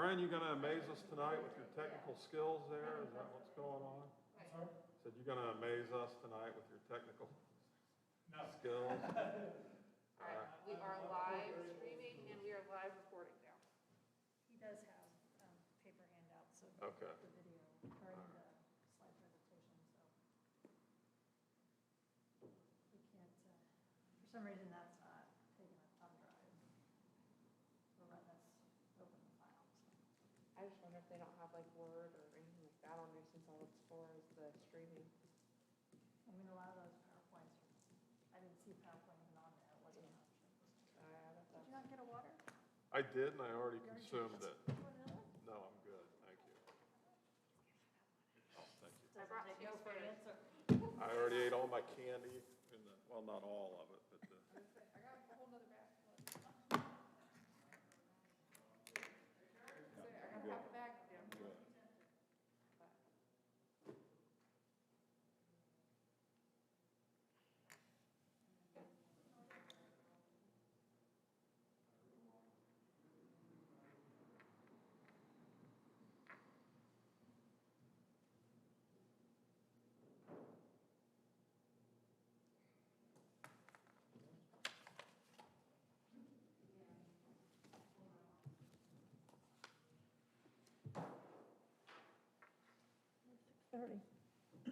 Brian, you gonna amaze us tonight with your technical skills there? Is that what's going on? Said you're gonna amaze us tonight with your technical skills? We are live streaming and we are live recording now. He does have paper handouts of Okay. the video or the slide presentation, so we can't, for some reason that's not taking a thumb drive or letting us open the file. I just wonder if they don't have like Word or anything like that on there since all it's for is the streaming. I mean, a lot of those PowerPoints, I didn't see PowerPoint even on there, it wasn't an option. Did you not get a water? I did, and I already You already consumed did? it. You want another? No, I'm good, thank you. Oh, thank you. Doesn't brought take two for you. experience or? I already ate all my candy, well, not all of it, but I got a whole nother bag. I got half a bag. Yeah.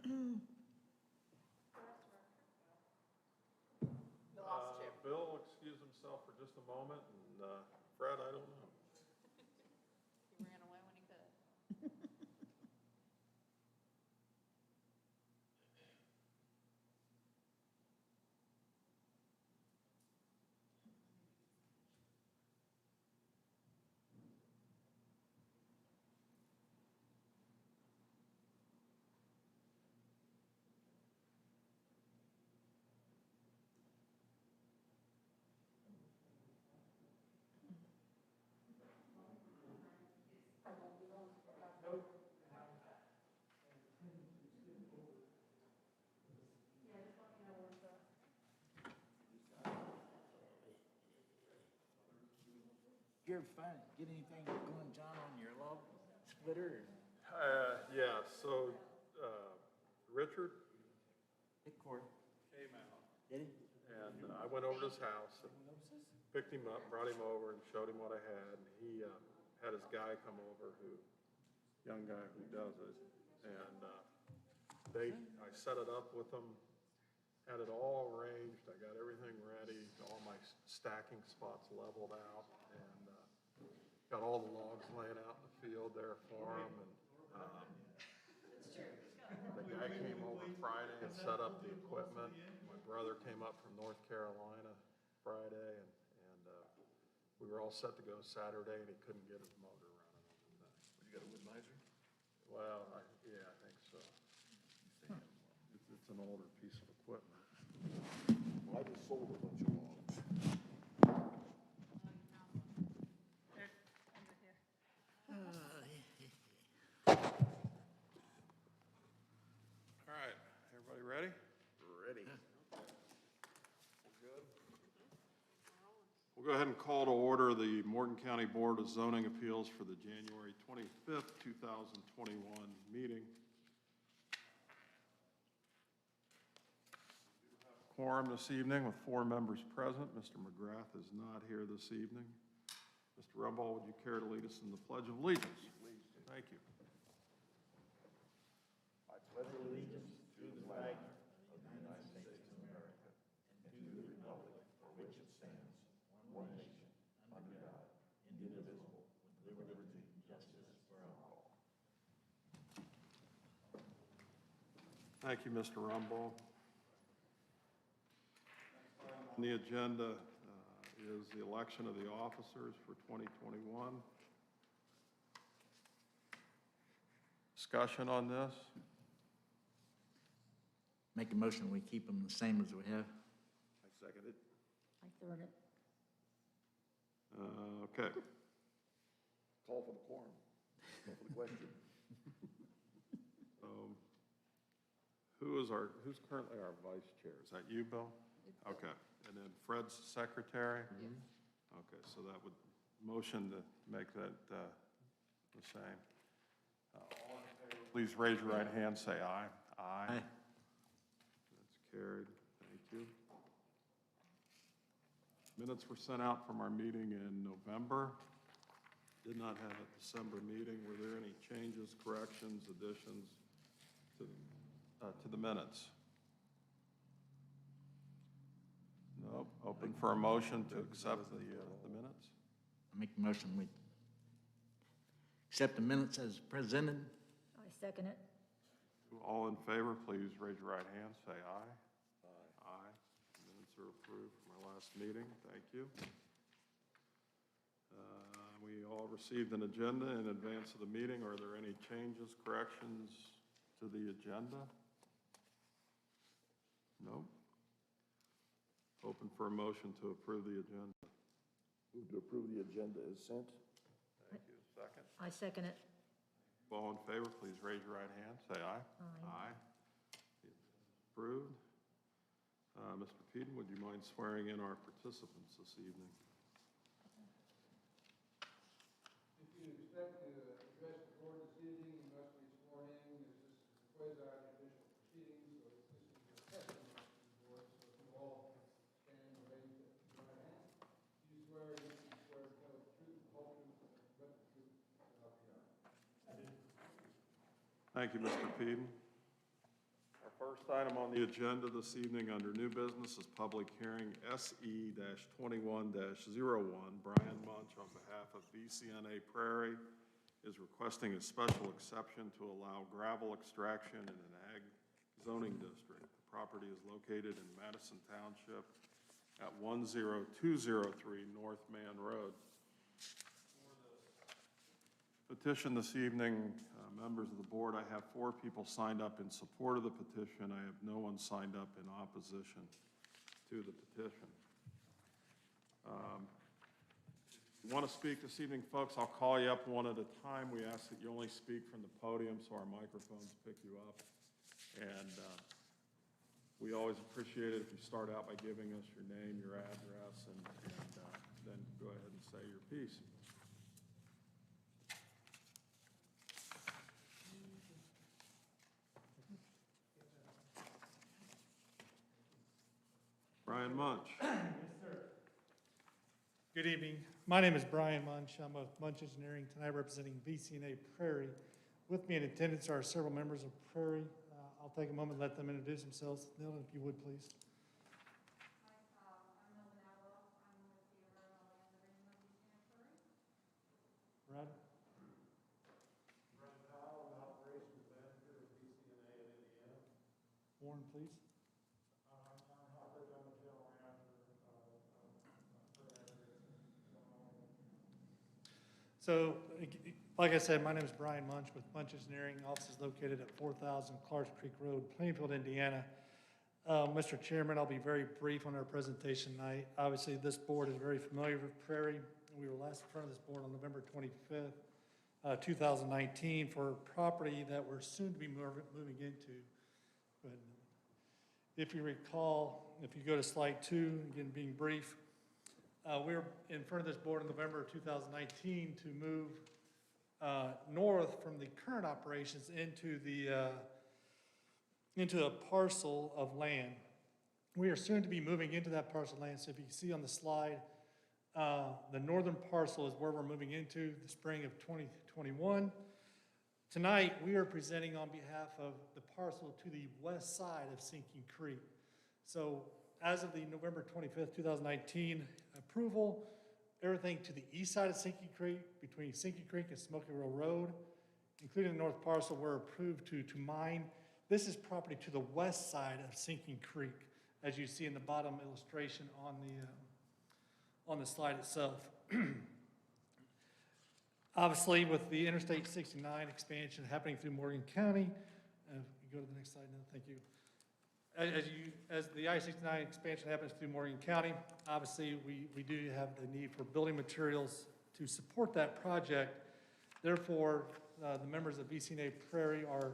good. The lost chip. Bill excused himself for just a moment, and Fred, I don't know. He ran away when he could. You ever get anything going, John, on your log splitter? Yeah, so Richard Hey, Corey. came out, Did he? and I went over to his house and picked him up, brought him over, and showed him what I had. And he had his guy come over, young guy who does it, and I set it up with them, had it all arranged. I got everything ready, all my stacking spots leveled out, and got all the logs laying out in the field there for him. And the guy came over Friday and set up the equipment. My brother came up from North Carolina Friday, and we were all set to go Saturday, and he couldn't get his motor running on the thing. You got a wood miser? Well, yeah, I think so. It's an older piece of equipment. Well, I just sold a bunch of logs. There, under here. All right, everybody ready? Ready. We'll go ahead and call to order the Morgan County Board of Zoning Appeals for the January 25th, 2021 meeting. Quorum this evening with 4 members present. Mr. McGrath is not here this evening. Mr. Rumball, would you care to lead us in the Pledge of Allegiance? Thank you. I pledge allegiance to the flag of the United States of America and to the republic for which it stands, one nation, under God, indivisible, with liberty and justice for all. Thank you, Mr. Rumball. On the agenda is the election of the officers for 2021. Discussion on this? Make a motion, we keep them the same as we have. I second it. I third it. Okay. Call for the quorum. Call for the question. Who's currently our vice chair? Is that you, Bill? Okay, and then Fred's secretary? Okay, so that would motion to make that the same. All in favor, please raise your right hand, say aye. Aye. Aye. That's carried. Thank you. Minutes were sent out from our meeting in November. Did not have a December meeting. Were there any changes, corrections, additions to the minutes? Nope. Open for a motion to accept the minutes. I make a motion, we accept the minutes as presented. I second it. All in favor, please raise your right hand, say aye. Aye. Minutes are approved from our last meeting. Thank you. We all received an agenda in advance of the meeting. Are there any changes, corrections to the agenda? No? Open for a motion to approve the agenda. Move to approve the agenda as sent. Thank you. Second? I second it. All in favor, please raise your right hand, say aye. Aye. Approved. Mr. Peden, would you mind swearing in our participants this evening? If you expect to address the board this evening, you must be sworn in. This is quasi-judicial proceedings, so this is your testimony to the board. So if you all stand and raise your right hand, you swear against you swear to tell the truth, the whole truth, and nothing but the truth, so help you God. Thank you, Mr. Peden. Our first item on the agenda this evening under new business is public hearing SE-21-01. Brian Munch, on behalf of BCNA Prairie, is requesting a special exception to allow gravel extraction in an ag zoning district. The property is located in Madison Township at 10203 North Man Road. Petition this evening, members of the board, I have 4 people signed up in support of the petition. I have no one signed up in opposition to the petition. If you want to speak this evening, folks, I'll call you up one at a time. We ask that you only speak from the podium so our microphones pick you up. And we always appreciate it if you start out by giving us your name, your address, and then go ahead and say your piece. Brian Munch. Yes, sir. Good evening. My name is Brian Munch. I'm of Munch Engineering, tonight representing BCNA Prairie. With me in attendance are several members of Prairie. I'll take a moment and let them introduce themselves. Nilda, if you would, please. Hi, I'm Melvin Outlaw. I'm with the Aurora Land Division of BCNA Prairie. Brad? Brad Powell, Operations Manager of BCNA in Indiana. Warren, please. So, like I said, my name is Brian Munch with Munch Engineering. Office is located at 4000 Clarks Creek Road, Plainfield, Indiana. Mr. Chairman, I'll be very brief on our presentation tonight. Obviously, this board is very familiar with Prairie. We were last in front of this board on November 25th, 2019 for property that we're soon to be moving into. Go ahead. If you recall, if you go to slide 2, again, being brief, we were in front of this board in November of 2019 to move north from the current operations into a parcel of land. We are soon to be moving into that parcel of land. So if you can see on the slide, the northern parcel is where we're moving into the spring of 2021. Tonight, we are presenting on behalf of the parcel to the west side of Sinking Creek. So as of the November 25th, 2019 approval, everything to the east side of Sinking Creek, between Sinking Creek and Smoky Row Road, including the north parcel, we're approved to mine. This is property to the west side of Sinking Creek, as you see in the bottom illustration on the slide itself. Obviously, with the Interstate 69 expansion happening through Morgan County, you go to the next slide now, thank you. As the I-69 expansion happens through Morgan County, obviously we do have the need for building materials to support that project. Therefore, the members of BCNA Prairie are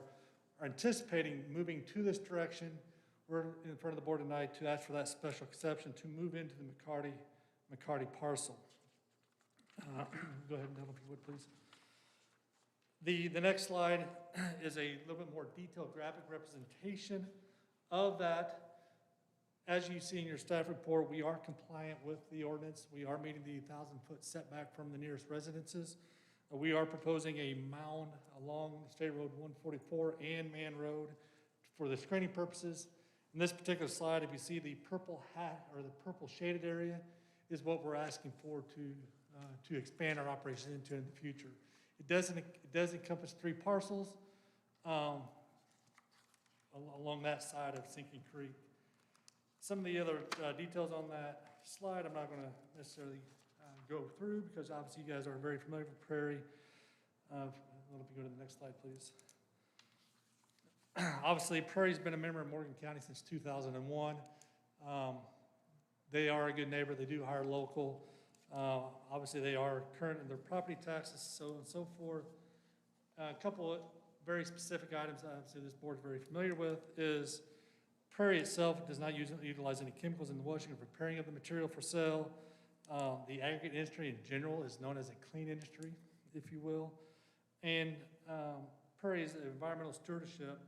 anticipating moving to this direction. We're in front of the board tonight to ask for that special exception to move into the McCarty parcel. Go ahead, Nell, if you would, please. The next slide is a little bit more detailed graphic representation of that. As you see in your staff report, we are compliant with the ordinance. We are meeting the 1,000-foot setback from the nearest residences. We are proposing a mound along State Road 144 and Man Road for the screening purposes. In this particular slide, if you see the purple hat or the purple shaded area is what we're asking for to expand our operations into in the future. It does encompass 3 parcels along that side of Sinking Creek. Some of the other details on that slide I'm not going to necessarily go through because obviously you guys are very familiar with Prairie. If you go to the next slide, please. Obviously, Prairie's been a member of Morgan County since 2001. They are a good neighbor. They do hire local. Obviously, they are current in their property taxes, so on and so forth. A couple of very specific items obviously this board is very familiar with is Prairie itself does not utilize any chemicals in the washing or preparing of the material for sale. The aggregate industry in general is known as a clean industry, if you will. And Prairie's environmental stewardship,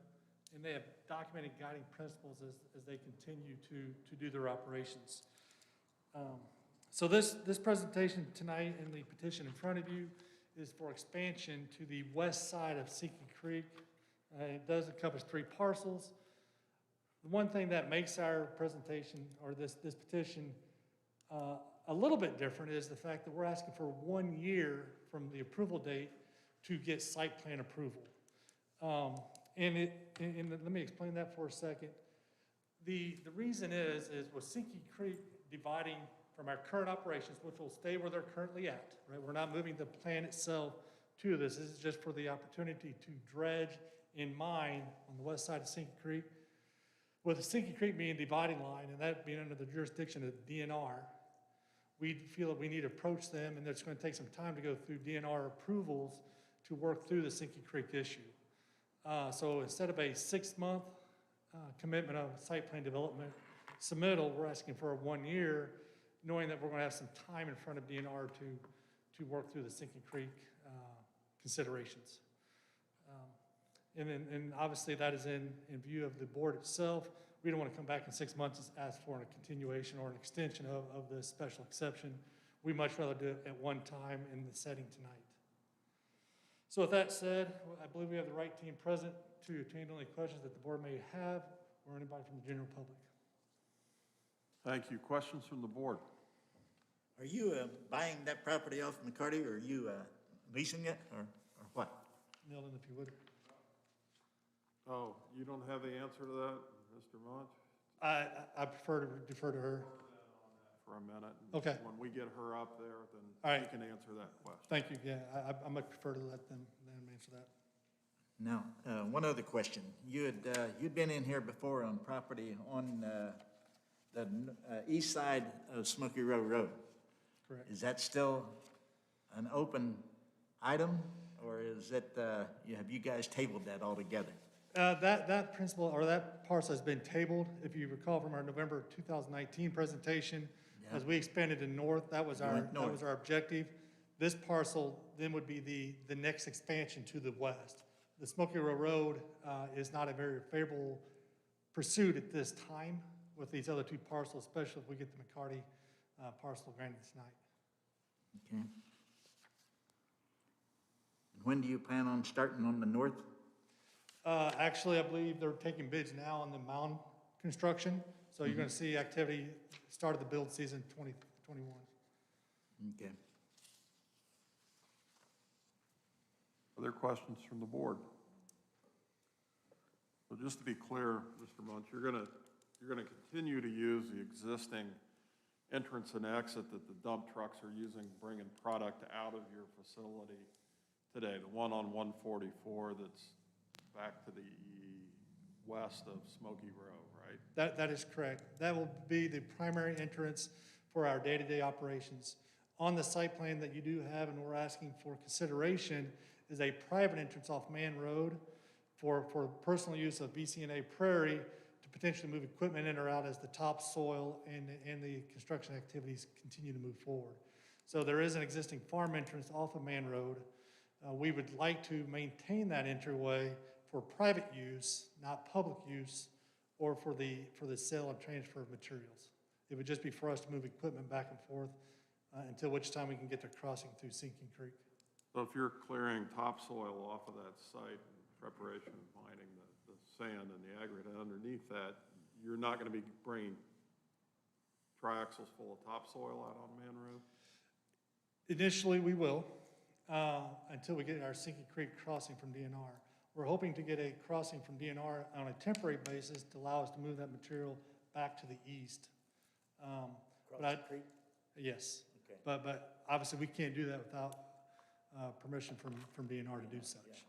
and they have documented guiding principles as they continue to do their operations. So this presentation tonight and the petition in front of you is for expansion to the west side of Sinking Creek. It does encompass 3 parcels. The one thing that makes our presentation or this petition a little bit different is the fact that we're asking for 1 year from the approval date to get site plan approval. And let me explain that for a second. The reason is with Sinking Creek dividing from our current operations, which will stay where they're currently at, right? We're not moving the plan itself to this. This is just for the opportunity to dredge and mine on the west side of Sinking Creek. With the Sinking Creek being a dividing line and that being under the jurisdiction of the DNR, we feel that we need to approach them and it's going to take some time to go through DNR approvals to work through the Sinking Creek issue. So instead of a 6-month commitment of site plan development submittal, we're asking for a 1 year, knowing that we're going to have some time in front of DNR to work through the Sinking Creek considerations. And obviously that is in view of the board itself. We don't want to come back in 6 months and ask for a continuation or an extension of this special exception. We much rather do it at one time in the setting tonight. So with that said, I believe we have the right team present to attend any questions that the board may have or anybody from the general public. Thank you. Questions from the board? Are you buying that property off McCarty, or are you leasing it, or what? Nilden, if you would. Oh, you don't have the answer to that, Mr. Munch? I prefer to defer to her. For a minute. Okay. When we get her up there, then All right. she can answer that question. Thank you. Yeah, I much prefer to let them answer that. Now, one other question. You'd been in here before on property on the east side of Smoky Row Road. Correct. Is that still an open item, or is it, have you guys tabled that altogether? That principle or that parcel has been tabled. If you recall from our November 2019 presentation, as we expanded to north, that was our objective. This parcel then would be the next expansion to the west. The Smoky Row Road is not a very favorable pursuit at this time with these other 2 parcels, especially if we get the McCarty parcel granted tonight. Okay. When do you plan on starting on the north? Actually, I believe they're taking bids now on the mound construction. So you're going to see activity start of the build season 2021. Okay. Other questions from the board? So just to be clear, Mr. Munch, you're gonna continue to use the existing entrance and exit that the dump trucks are using, bringing product out of your facility today, the one on 144 that's back to the west of Smoky Row, right? That is correct. That will be the primary entrance for our day-to-day operations. On the site plan that you do have and we're asking for consideration is a private entrance off Man Road for personal use of BZA Prairie to potentially move equipment in or out as the topsoil and the construction activities continue to move forward. So there is an existing farm entrance off of Man Road We would like to maintain that entryway for private use, not public use, or for the sale and transfer of materials. It would just be for us to move equipment back and forth until which time we can get to crossing through Sinking Creek. So if you're clearing topsoil off of that site in preparation of mining the sand and the aggregate underneath that, you're not going to be bringing triaxles full of topsoil out on Man Road? Initially, we will, until we get our Sinking Creek crossing from DNR. We're hoping to get a crossing from DNR on a temporary basis to allow us to move that material back to the east. Across But the creek? yes, Okay. but obviously we can't do that without permission from DNR to do such.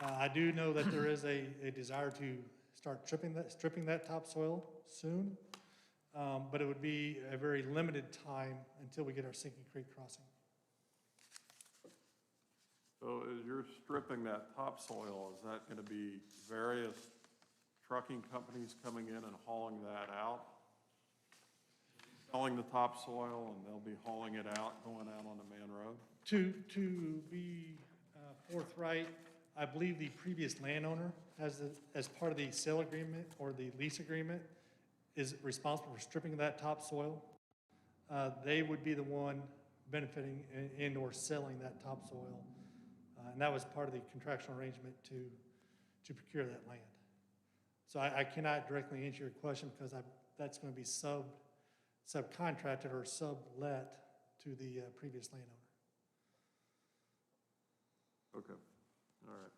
I do know that there is a desire to start stripping that topsoil soon, but it would be a very limited time until we get our Sinking Creek crossing. So as you're stripping that topsoil, is that going to be various trucking companies coming in and hauling that out? Selling the topsoil and they'll be hauling it out, going out on the Man Road? To be forthright, I believe the previous landowner has, as part of the sale agreement or the lease agreement, is responsible for stripping that topsoil. They would be the one benefiting and/or selling that topsoil. And that was part of the contractual arrangement to procure that land. So I cannot directly answer your question because that's going to be subcontracted or sublet to the previous landowner. Okay, all right.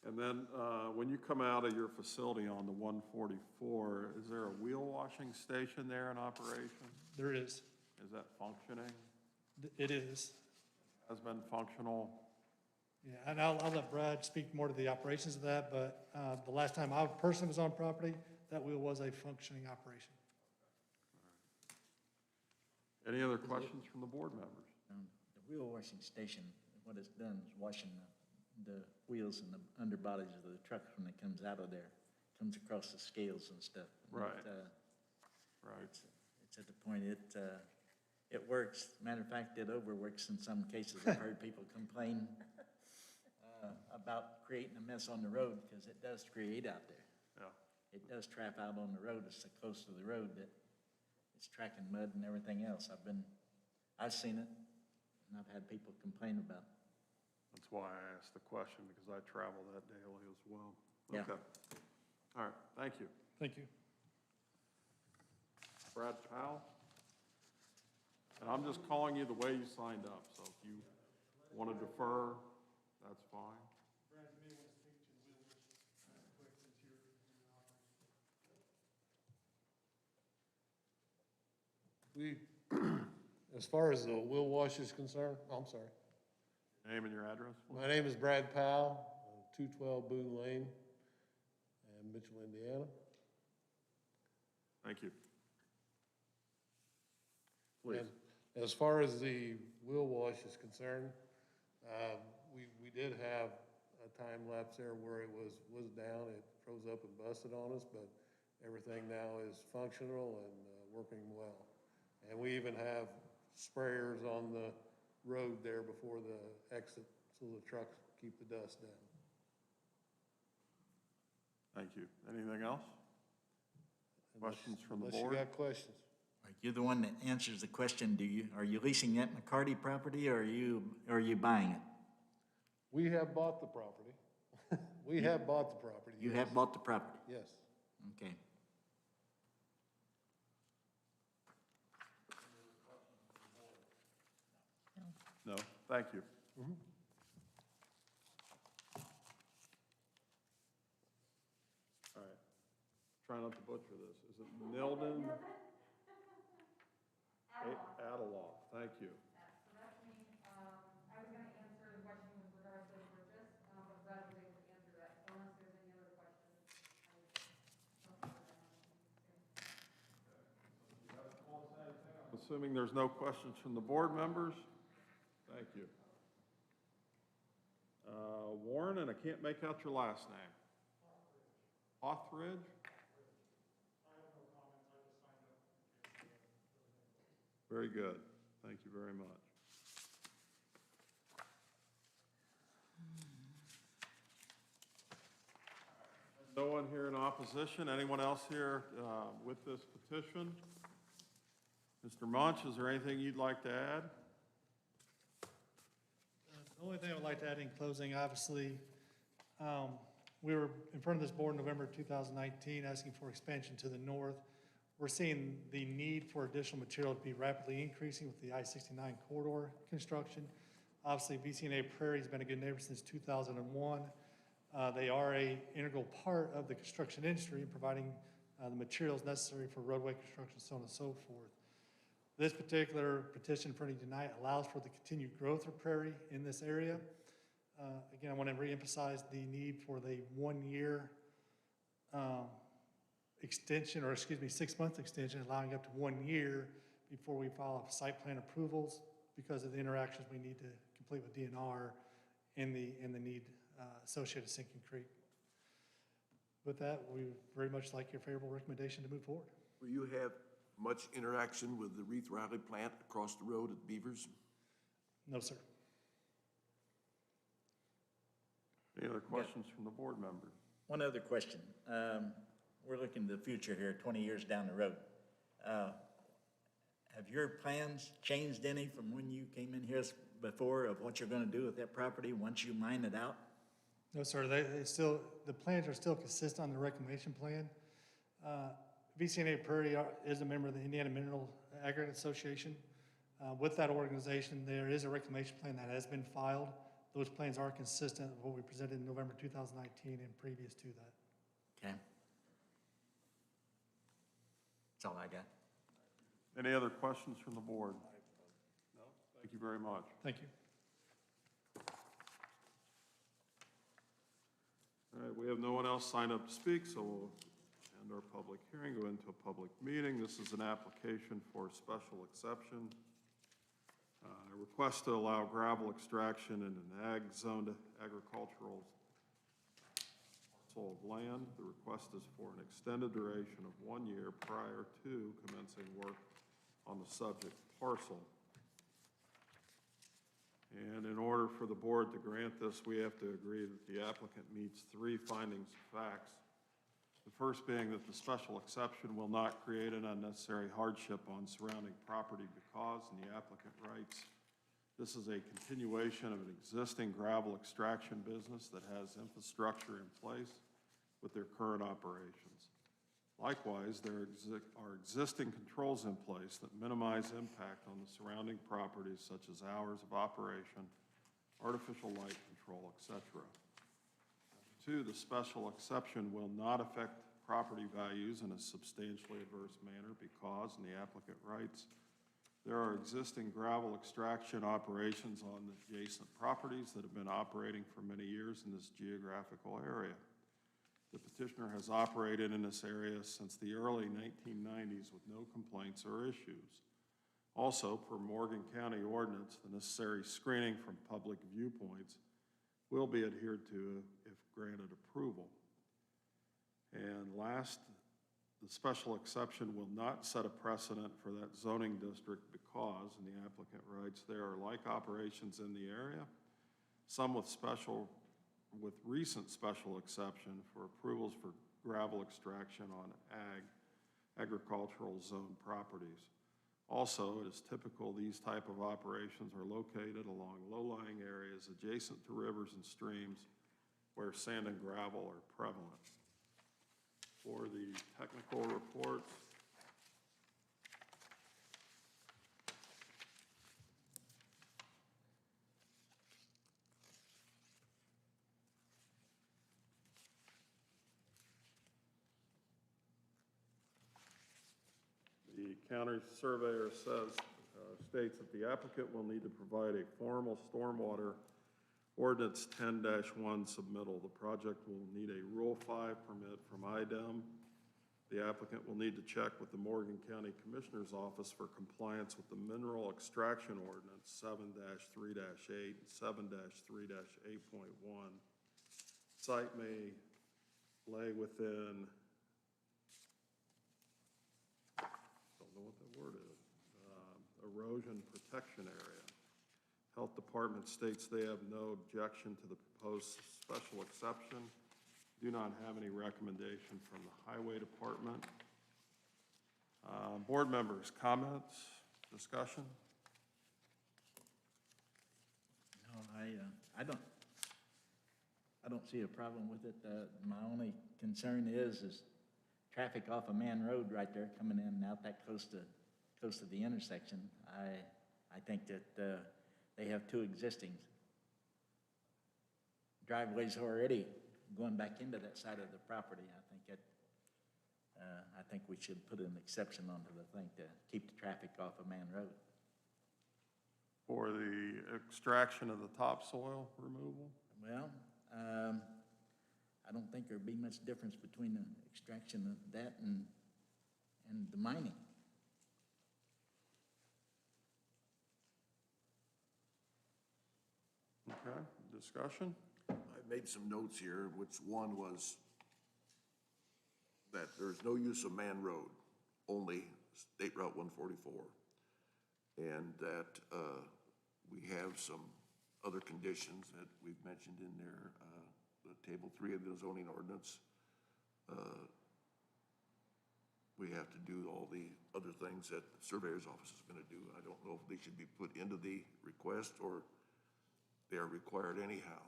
And then when you come out of your facility on the 144, is there a wheel washing station there in operation? There is. Is that functioning? It is. Has been functional? Yeah, and I'll let Brad speak more to the operations of that, but the last time I personally was on property, that wheel was a functioning operation. Any other questions from the board members? The wheel washing station, what it's done is washing the wheels and the underbodies of the truck when it comes out of there, comes across the scales and stuff. And Right. Right. It's at the point it works. Matter of fact, it overworks in some cases. I've heard people complain about creating a mess on the road because it does create out there. Yeah. It does trap out on the road. It's so close to the road that it's tracking mud and everything else. I've seen it, and I've had people complain about it. That's why I asked the question, because I travel that daily as well. Yeah. Okay. All right, thank you. Thank you. Brad Powell? And I'm just calling you the way you signed up, so if you want to defer, that's fine. Brad, you may want to speak to the wheel quick since you're We, as far as the wheel wash is concerned, I'm sorry. Name and your address? please? My name is Brad Powell, 212 Boone Lane, in Mitchell, Indiana. Thank you. Please. And as far as the wheel wash is concerned, we did have a time lapse there where it was down, it froze up and busted on us, but everything now is functional and working well. And we even have sprayers on the road there before the exit so the trucks keep the dust down. Thank you. Anything else? Questions from the Unless board? you got questions. You're the one that answers the question. Are you leasing that McCarty property or are you buying it? We have bought the property. We have bought the property. You yes. have bought the property? Yes. Okay. No? Thank you. All right. Try not to butcher this. Is it Nilden? Adaloff. Thank you. So that's me. I was gonna answer the question with regards to the purchase, but Brad was able to answer that. So unless there's any other questions, Assuming there's no questions from the board members, thank you. Warren, and I can't make out your last name. Hothridge? Very good. Thank you very much. one here in opposition. Anyone else here with this petition? Mr. Munch, is there anything you'd like to add? The only thing I would like to add in closing, obviously, we were in front of this board in November 2019, asking for expansion to the north. We're seeing the need for additional material to be rapidly increasing with the I-69 corridor construction. Obviously, BZA Prairie has been a good neighbor since 2001. They are an integral part of the construction industry in providing the materials necessary for roadway construction, so on and so forth. This particular petition for tonight allows for the continued growth of Prairie in this area. Again, I want to reemphasize the need for the 1 year extension, or excuse me, 6 month extension, allowing up to 1 year before we file site plan approvals because of the interactions we need to complete with DNR and the need associated with Sinking Creek. With that, we very much like your favorable recommendation to move forward. Will you have much interaction with the Reith Riley plant across the road at Beavers? No, sir. Any other questions from the board members? One other question. We're looking to the future here, 20 years down the road. Have your plans changed any from when you came in here before of what you're going to do with that property once you mine it out? No, sir. The plans are still consistent on the reclamation plan. BZA Prairie is a member of the Indiana Mineral Aggregate Association. With that organization, there is a reclamation plan that has been filed. Those plans are consistent with what we presented in November 2019 and previous to that. Okay. That's all I got. Any other questions from the board? No? Thank you very much. Thank you. All right, we have no one else signed up to speak, so we'll end our public hearing, go into a public meeting. This is an application for special exception. A request to allow gravel extraction in an ag-zoned agricultural parcel of land. The request is for an extended duration of 1 year prior to commencing work on the subject parcel. And in order for the board to grant this, we have to agree that the applicant meets 3 findings of facts. The first being that the special exception will not create an unnecessary hardship on surrounding property because, and the applicant writes, this is a continuation of an existing gravel extraction business that has infrastructure in place with their current operations. Likewise, there are existing controls in place that minimize impact on the surrounding properties such as hours of operation, artificial light control, etc. 2, the special exception will not affect property values in a substantially adverse manner because, and the applicant writes, there are existing gravel extraction operations on the adjacent properties that have been operating for many years in this geographical area. The petitioner has operated in this area since the early 1990s with no complaints or issues. Also, per Morgan County ordinance, the necessary screening from public viewpoints will be adhered to if granted approval. And last, the special exception will not set a precedent for that zoning district because, and the applicant writes, there are like operations in the area, some with recent special exception for approvals for gravel extraction on agricultural zone properties. Also, it is typical these type of operations are located along low-lying areas adjacent to rivers and streams where sand and gravel are prevalent. For the technical reports, the county surveyor states that the applicant will need to provide a formal stormwater ordinance 10-1 submittal. The project will need a Rule 5 permit from IDEM. The applicant will need to check with the Morgan County Commissioner's Office for compliance with the Mineral Extraction Ordinance 7-3-8 and 7-3-8.1. Site may lay within, don't know what that word is, erosion protection area. Health Department states they have no objection to the proposed special exception. Do not have any recommendation from the Highway Department. Board members, comments, discussion? No, I don't see a problem with it. My only concern is traffic off of Man Road right there coming in and out that close to the intersection. I think that they have two existing driveways already going back into that side of the property. I think we should put an exception onto the thing to keep the traffic off of Man Road. For the extraction of the topsoil removal? Well, I don't think there'd be much difference between the extraction of that and the mining. Okay, discussion? I made some notes here, which one was that there's no use of Man Road, only State Route 144. And that we have some other conditions that we've mentioned in there, the table 3 of the zoning ordinance. We have to do all the other things that the surveyor's office is gonna do. I don't know if they should be put into the request or they are required anyhow.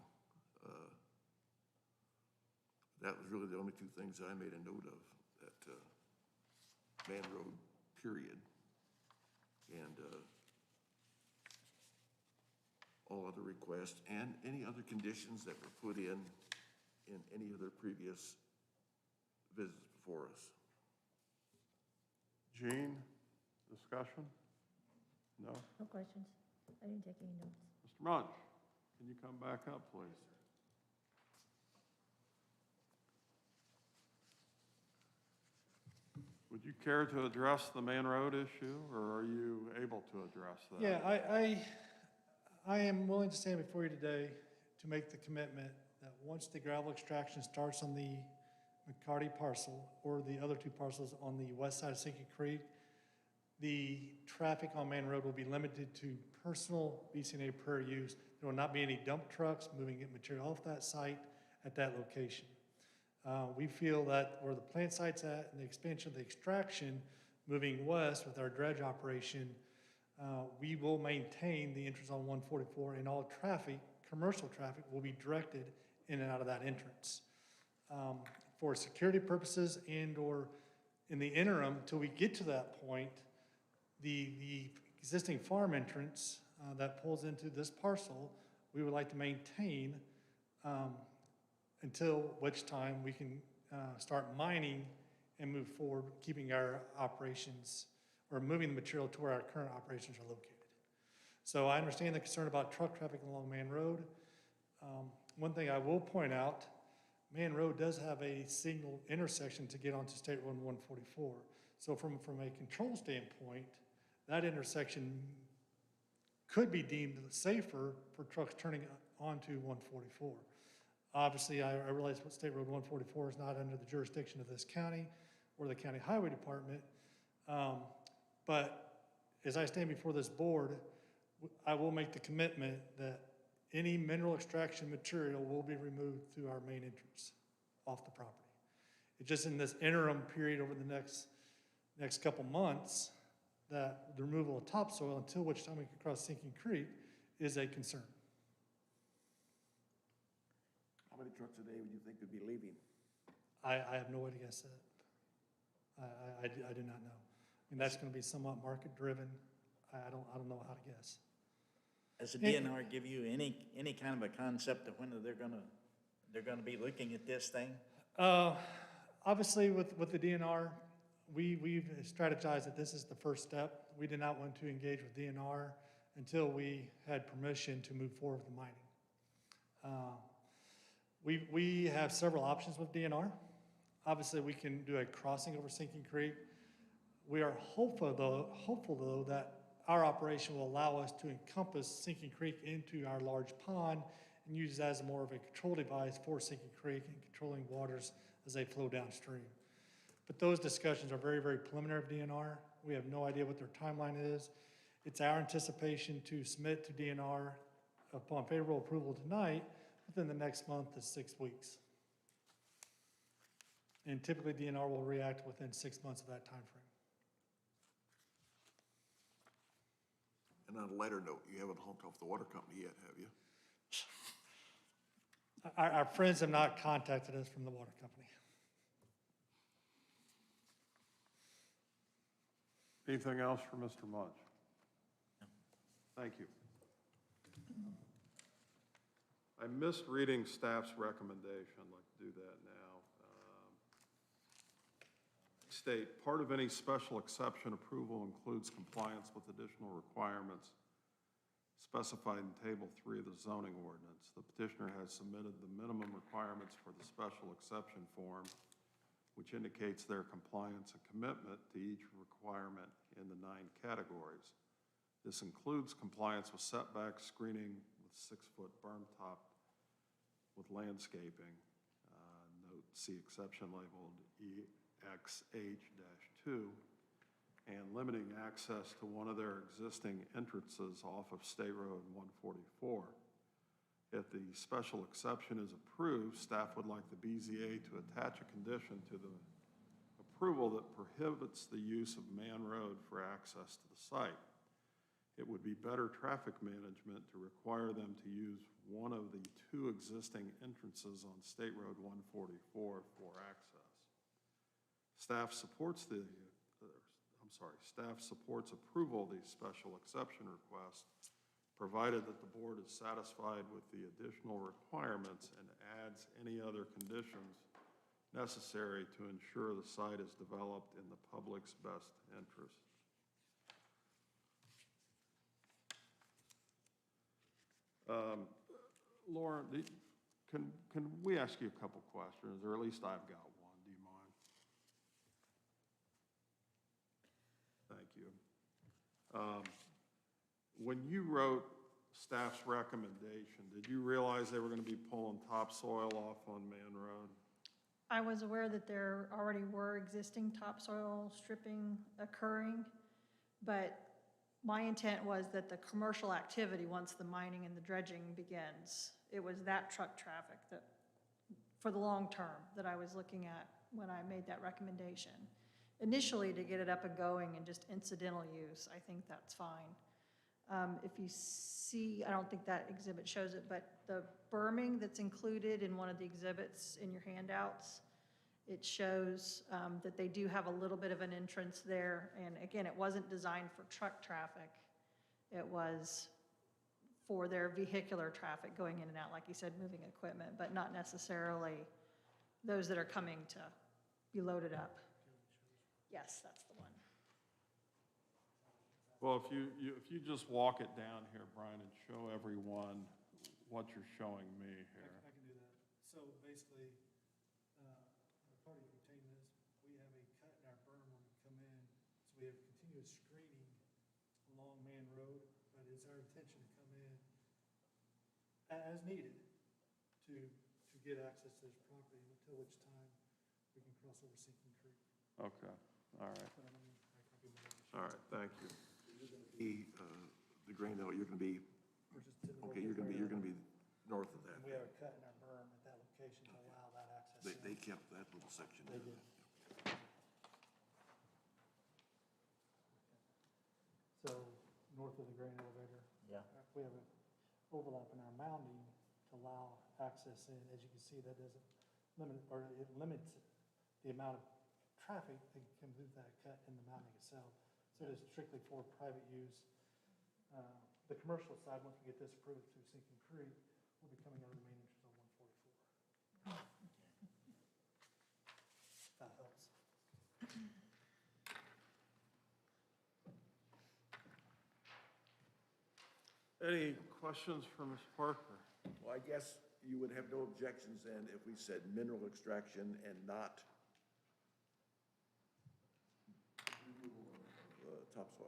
That was really the only two things I made a note of, that Man Road, period. And all other requests and any other conditions that were put in any other previous visits before us. Jean, discussion? No? No questions. I didn't take any notes. Mr. Munch, can you come back up, please? Would you care to address the Man Road issue, or are you able to address that? Yeah, I am willing to stand before you today to make the commitment that once the gravel extraction starts on the McCarty parcel or the other two parcels on the west side of Sinking Creek, the traffic on Man Road will be limited to personal BCNA prayer use. There will not be any dump trucks moving material off that site at that location. We feel that where the plant site's at and the expansion of the extraction moving west with our dredge operation, we will maintain the entrance on 144 and all traffic, commercial traffic, will be directed in and out of that entrance. For security purposes and or in the interim, till we get to that point, the existing farm entrance that pulls into this parcel, we would like to maintain until which time we can start mining and move forward, keeping our operations or moving the material to where our current operations are located. So I understand the concern about truck traffic along Man Road. One thing I will point out, Man Road does have a single intersection to get onto State Road 144. So from a control standpoint, that intersection could be deemed safer for trucks turning onto 144. Obviously, I realize what State Road 144 is not under the jurisdiction of this county or the county highway department. But as I stand before this board, I will make the commitment that any mineral extraction material will be removed through our main entrance off the property. It's just in this interim period over the next couple months that the removal of topsoil, until which time we can cross Sinking Creek, is a concern. How many trucks a day would you think would be leaving? I have no way to guess that. I do not know. I mean, that's going to be somewhat market driven. I don't know how to guess. Does the DNR give you any kind of a concept of when they're gonna be looking at this thing? Obviously, with the DNR, we've strategized that this is the first step. We did not want to engage with DNR until we had permission to move forward with the mining. We have several options with DNR. Obviously, we can do a crossing over Sinking Creek. We are hopeful though that our operation will allow us to encompass Sinking Creek into our large pond and use it as more of a control device for Sinking Creek and controlling waters as they flow downstream. But those discussions are very, very preliminary of DNR. We have no idea what their timeline is. It's our anticipation to submit to DNR upon favorable approval tonight within the next month to 6 weeks. And typically DNR will react within 6 months of that timeframe. And on a lighter note, you haven't honked off the water company yet, have you? Our friends have not contacted us from the water company. Anything else for Mr. Mudge? Thank you. I missed reading staff's recommendation. I'd like to do that now. State, part of any special exception approval includes compliance with additional requirements specified in Table 3 of the zoning ordinance. The petitioner has submitted the minimum requirements for the special exception form, which indicates their compliance and commitment to each requirement in the 9 categories. This includes compliance with setback screening with 6-foot berm top with landscaping. Note see exception labeled EXH-2, and limiting access to one of their existing entrances off of State Road 144. If the special exception is approved, staff would like the BZA to attach a condition to the approval that prohibits the use of Man Road for access to the site. It would be better traffic management to require them to use one of the 2 existing entrances on State Road 144 for access. Staff supports approval of the special exception request, provided that the board is satisfied with the additional requirements and adds any other conditions necessary to ensure the site is developed in the public's best interest. Lauren, can we ask you a couple questions, or at least I've got one, do you mind? Thank you. When you wrote staff's recommendation, did you realize they were going to be pulling topsoil off on Man Road? I was aware that there already were existing topsoil stripping occurring, but my intent was that the commercial activity, once the mining and the dredging begins, it was that truck traffic that, for the long term, that I was looking at when I made that recommendation. Initially, to get it up and going and just incidental use, I think that's fine. If you see, I don't think that exhibit shows it, but the berming that's included in one of the exhibits in your handouts, it shows that they do have a little bit of an entrance there. And again, it wasn't designed for truck traffic. It was for their vehicular traffic going in and out, like you said, moving equipment, but not necessarily those that are coming to be loaded up. Yes, that's the one. Well, if you just walk it down here, Brian, and show everyone what you're showing me here. I can do that. So basically, part of retain this, we have a cut in our berm when we come in, so we have continuous screening along Man Road, but it's our intention to come in as needed to get access to this property, until which time we can cross over Sinking Creek. Okay, all right. But, I can do my All right, thank you. The grain note, you're going to be, We're just to the okay, north you're of going to be Grayling. north of that. And we have a cut in our berm at that location to allow that access. They in. kept that little section. They there. did. So, north of the grain elevator. Yeah. We have an overlap in our mounding to allow access in. As you can see, that doesn't limit, or it limits the amount of traffic that can move that cut in the mounding itself. So it is strictly for private use. The commercial side, once we get this approved through Sinking Creek, will be coming out of the main entrance on 144. That helps. Any questions for Ms. Parker? Well, I guess you would have no objections then if we said mineral extraction and not topsoil.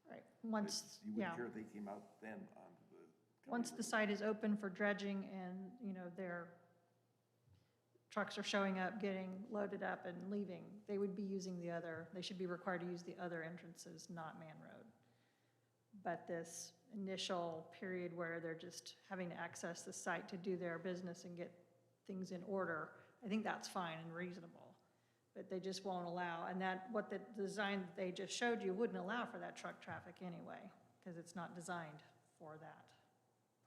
Right, once, You yeah. wouldn't care if they came out then onto the. Once the site is open for dredging and, their trucks are showing up, getting loaded up and leaving, they would be using they should be required to use the other entrances, not Man Road. But this initial period where they're just having to access the site to do their business and get things in order, I think that's fine and reasonable. but they just won't allow. And that, what the design that they just showed you wouldn't allow for that truck traffic anyway, because it's not designed for that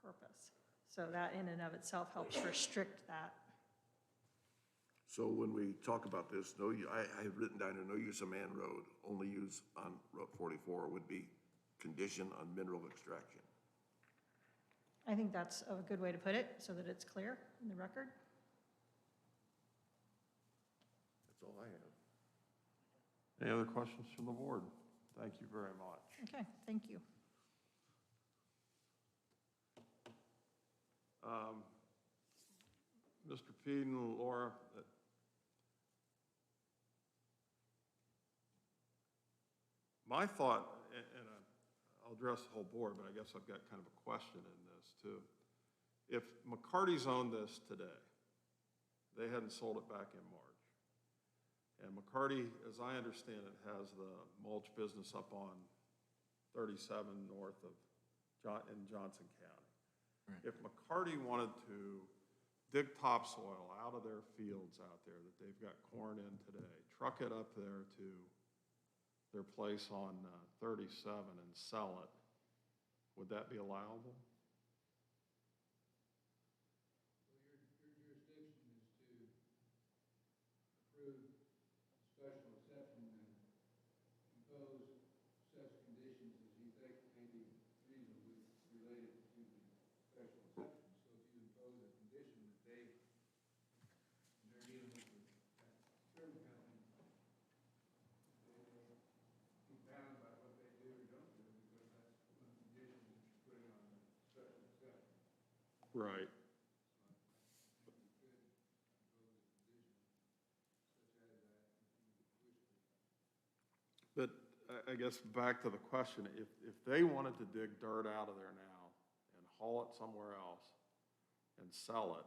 purpose. So that in and of itself helps restrict that. So when we talk about this, I have written down here, no use of man road, only use on Route 44 would be condition on mineral extraction. I think that's a good way to put it, so that it's clear in the record. That's all I have. Any other questions from the board? Thank you very much. Okay, thank you. Mr. Peden, Laura, my thought, and I'll address the whole board, but I guess I've got kind of a question in this too. If McCarty's owned this today, they hadn't sold it back in March. And McCarty, as I understand it, has the mulch business up on 37 north of in Johnson County. Right. If McCarty wanted to dig topsoil out of their fields out there that they've got corn in today, truck it up there to their place on 37 and sell it, would that be allowable? Your jurisdiction is to approve special exception and impose such conditions as you think may be reasonably related to the special exception. So if you impose a condition that they're dealing with that serving company, they be bound by what they do or don't do, because that's one of the conditions that you're putting on the special exception. Right. But I guess back to the question, if they wanted to dig dirt out of there now and haul it somewhere else and sell it,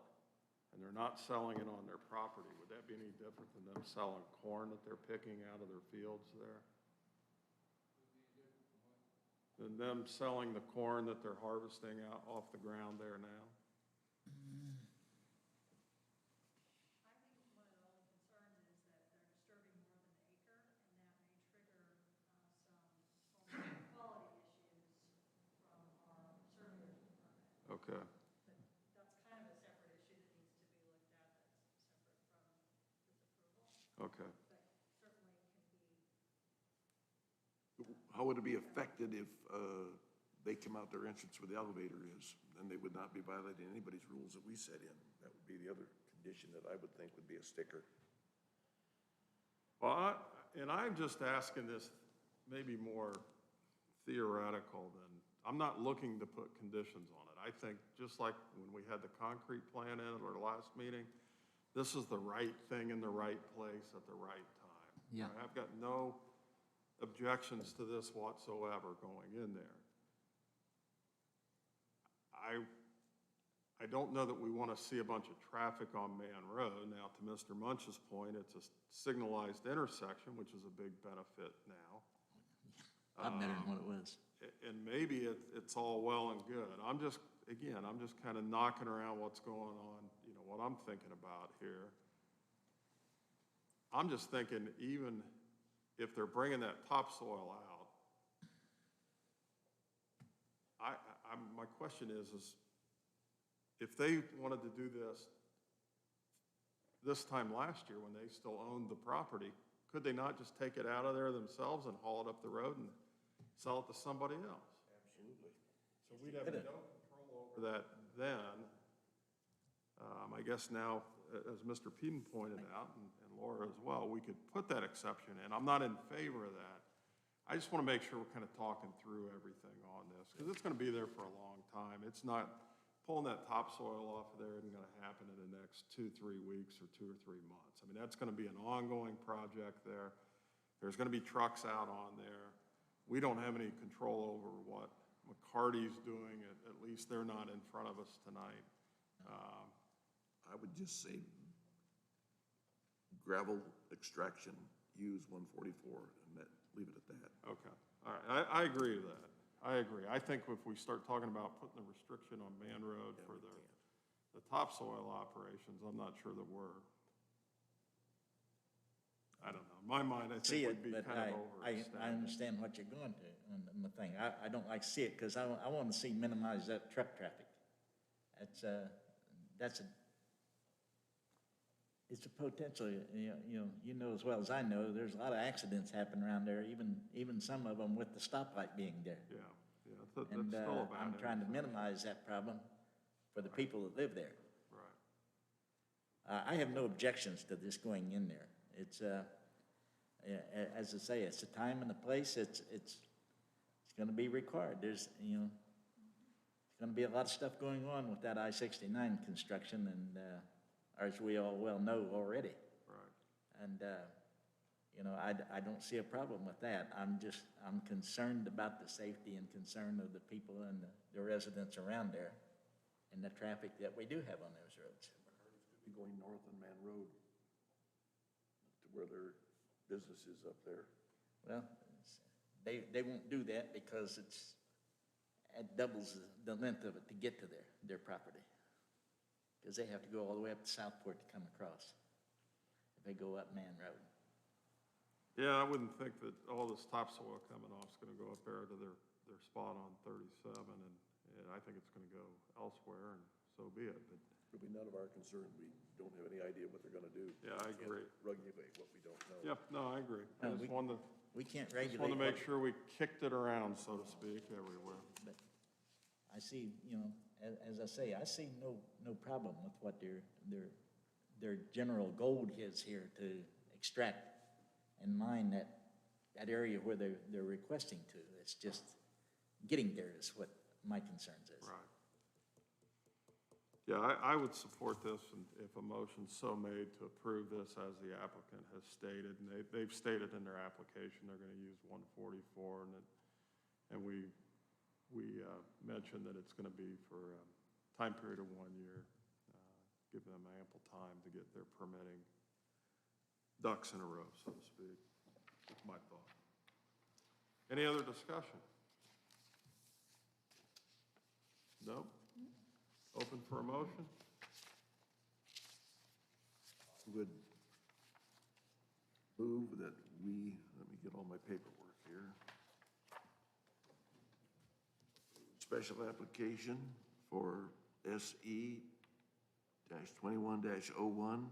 and they're not selling it on their property, would that be any different than them selling corn that they're picking out of their fields there? Than them selling the corn that they're harvesting out off the ground there now? I think one of the only concerns is that they're disturbing more than an acre, and that may trigger some quality issues from our surveyor's department. Okay. But that's kind of a separate issue that needs to be looked at, that's separate from this approval, Okay. but certainly can be. How would it be affected if they come out their entrance where the elevator is? Then they would not be violating anybody's rules that we set in. That would be the other condition that I would think would be a sticker. Well, and I'm just asking this maybe more theoretical than, I'm not looking to put conditions on it. I think just like when we had the concrete plan in at our last meeting, this is the right thing in the right place at the right time. Yeah. I've got no objections to this whatsoever going in there. I don't know that we want to see a bunch of traffic on Man Road. Now, to Mr. Munch's point, it's a signalized intersection, which is a big benefit now. A lot better than what it was. And maybe it's all well and good. I'm just kind of knocking around what's going on, what I'm thinking about here. I'm just thinking even if they're bringing that topsoil out, my question is if they wanted to do this time last year when they still owned the property, could they not just take it out of there themselves and haul it up the road and sell it to somebody else? Absolutely. So we'd have no control over that then. I guess now, as Mr. Peden pointed out, and Laura as well, we could put that exception in. I'm not in favor of that. I just want to make sure we're kind of talking through everything on this, because it's going to be there for a long time. It's not, pulling that topsoil off of there isn't going to happen in the next 2-3 weeks or 2 or 3 months. I mean, that's going to be an ongoing project there. There's going to be trucks out on there. We don't have any control over what McCarty's doing, at least they're not in front of us tonight. I would just say gravel extraction, use 144, and leave it at that. Okay, all right, I agree with that. I agree. I think if we start talking about putting the restriction on Man Road for the topsoil operations, I'm not sure that we're. I don't know. In my mind, I see think it, we'd be but kind of I overextended. understand what you're going to on the thing. I don't like to see it because I want to see minimize that truck traffic. It's a, it's a potential, you know as well as I know, there's a lot of accidents happen around there, even some of them with the stoplight being there. Yeah, that's And still a bad I'm trying to intersection. minimize that problem for the people that live there. Right. I have no objections to this going in there. It's, as I say, it's a time and a place. It's going to be required. There's, there's going to be a lot of stuff going on with that I-69 construction, and as we all well know already. Right. And I don't see a problem with that. I'm concerned about the safety and concern of the people and the residents around there, and the traffic that we do have on those roads. Be going north on Man Road to where their business is up there. Well, they won't do that because it doubles the length of it to get to their property. Because they have to go all the way up to Southport to come across if they go up Man Road. Yeah, I wouldn't think that all this topsoil coming off is gonna go up there to their spot on 37, and I think it's gonna go elsewhere, and so be it, but. It'll be none of our concern. We don't have any idea what they're gonna do. Yeah, I Can't agree. regulate what we don't know. Yep, no, I agree. I No, just wanted to, We can't just regulate. wanted to make what- sure we kicked it around, so to speak, everywhere. But I see, as I say, I see no problem with what their general goal is here to extract and mine that area where they're requesting to. It's just getting there is what my concerns is. Right. Yeah, I would support this, and if a motion's so made to approve this as the applicant has stated, and they've stated in their application they're gonna use 144, and we mentioned that it's gonna be for a time period of 1 year, give them ample time to get their permitting ducks in a row, so to speak. That's my thought. Any other discussion? No? Open for a motion? Would move that we, let me get all my paperwork here. Special application for SE-21-01.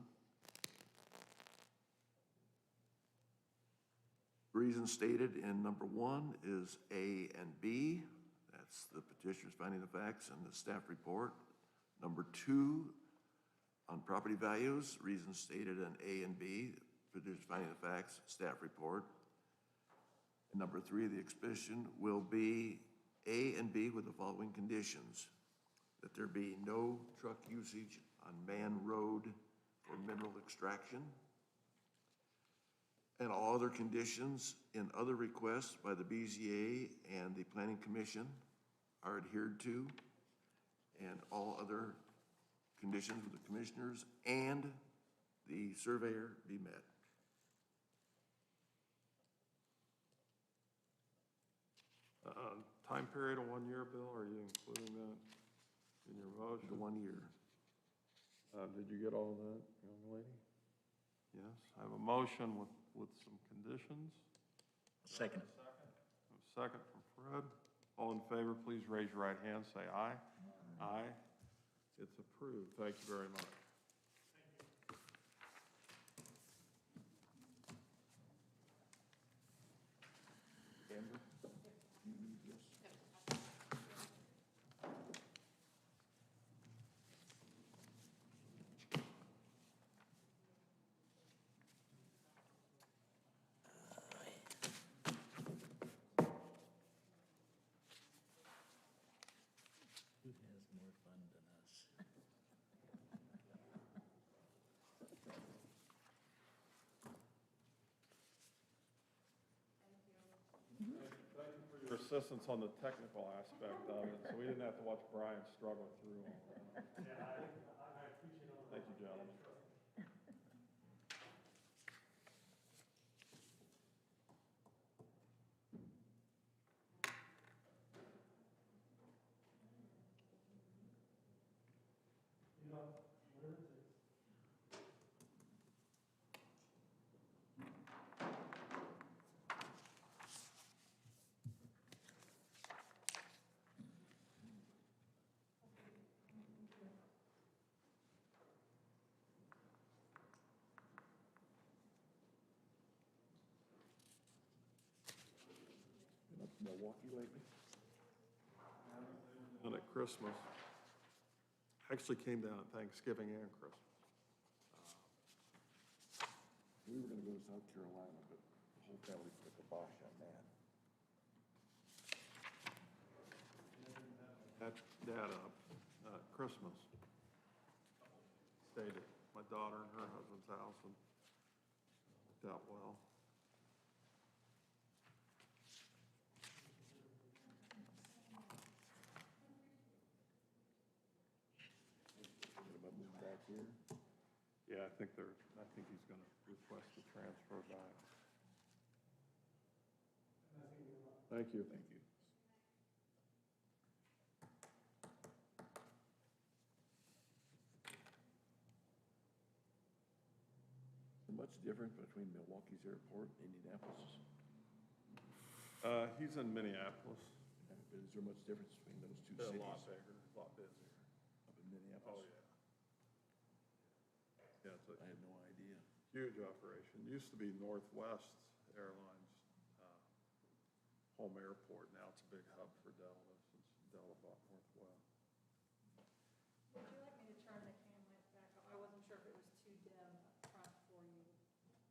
Reason stated in number 1 is A and B. That's the petitioner's finding the facts and the staff report. Number 2, on property values, reasons stated in A and B, petitioner's finding the facts, staff report. And number 3, the expression will be A and B with the following conditions: that there be no truck usage on Man Road for mineral extraction, and all other conditions in other requests by the BZA and the Planning Commission are adhered to, and all other conditions of the commissioners and the surveyor be met. Time period of 1 year, Bill, are you including that in your motion? The 1 year. Did you get all of that, young lady? Yes, I have a motion with some conditions. Second. A second from Fred. All in favor, please raise your right hand, say aye. Aye. It's approved. Thank you very much. Amber? You need this? Who has more fun than us? Thank you for your assistance on the technical aspect of it, so we didn't have to watch Brian struggle through all that. Thank you, gentlemen. Milwaukee lately? And at Christmas, actually came down at Thanksgiving and Christmas. We were gonna go to South Carolina, but the whole family took a bosh on that. Dad, Christmas, stayed at my daughter and her husband's house and worked out well. Thinking about moving back here. Yeah, I think he's gonna request a transfer back. Thank you. Thank you. Much difference between Milwaukee's airport and Indianapolis? He's in Minneapolis. Is there much difference between those two A cities? lot bigger, a lot busier. Up in Minneapolis? Yeah, it's a I had no idea. huge operation. Used to be Northwest Airlines, home airport. Now it's a big hub for Delta since Delta bought Northwest. Would you like me to turn the camera back on? I wasn't sure if it was too dim up front for you,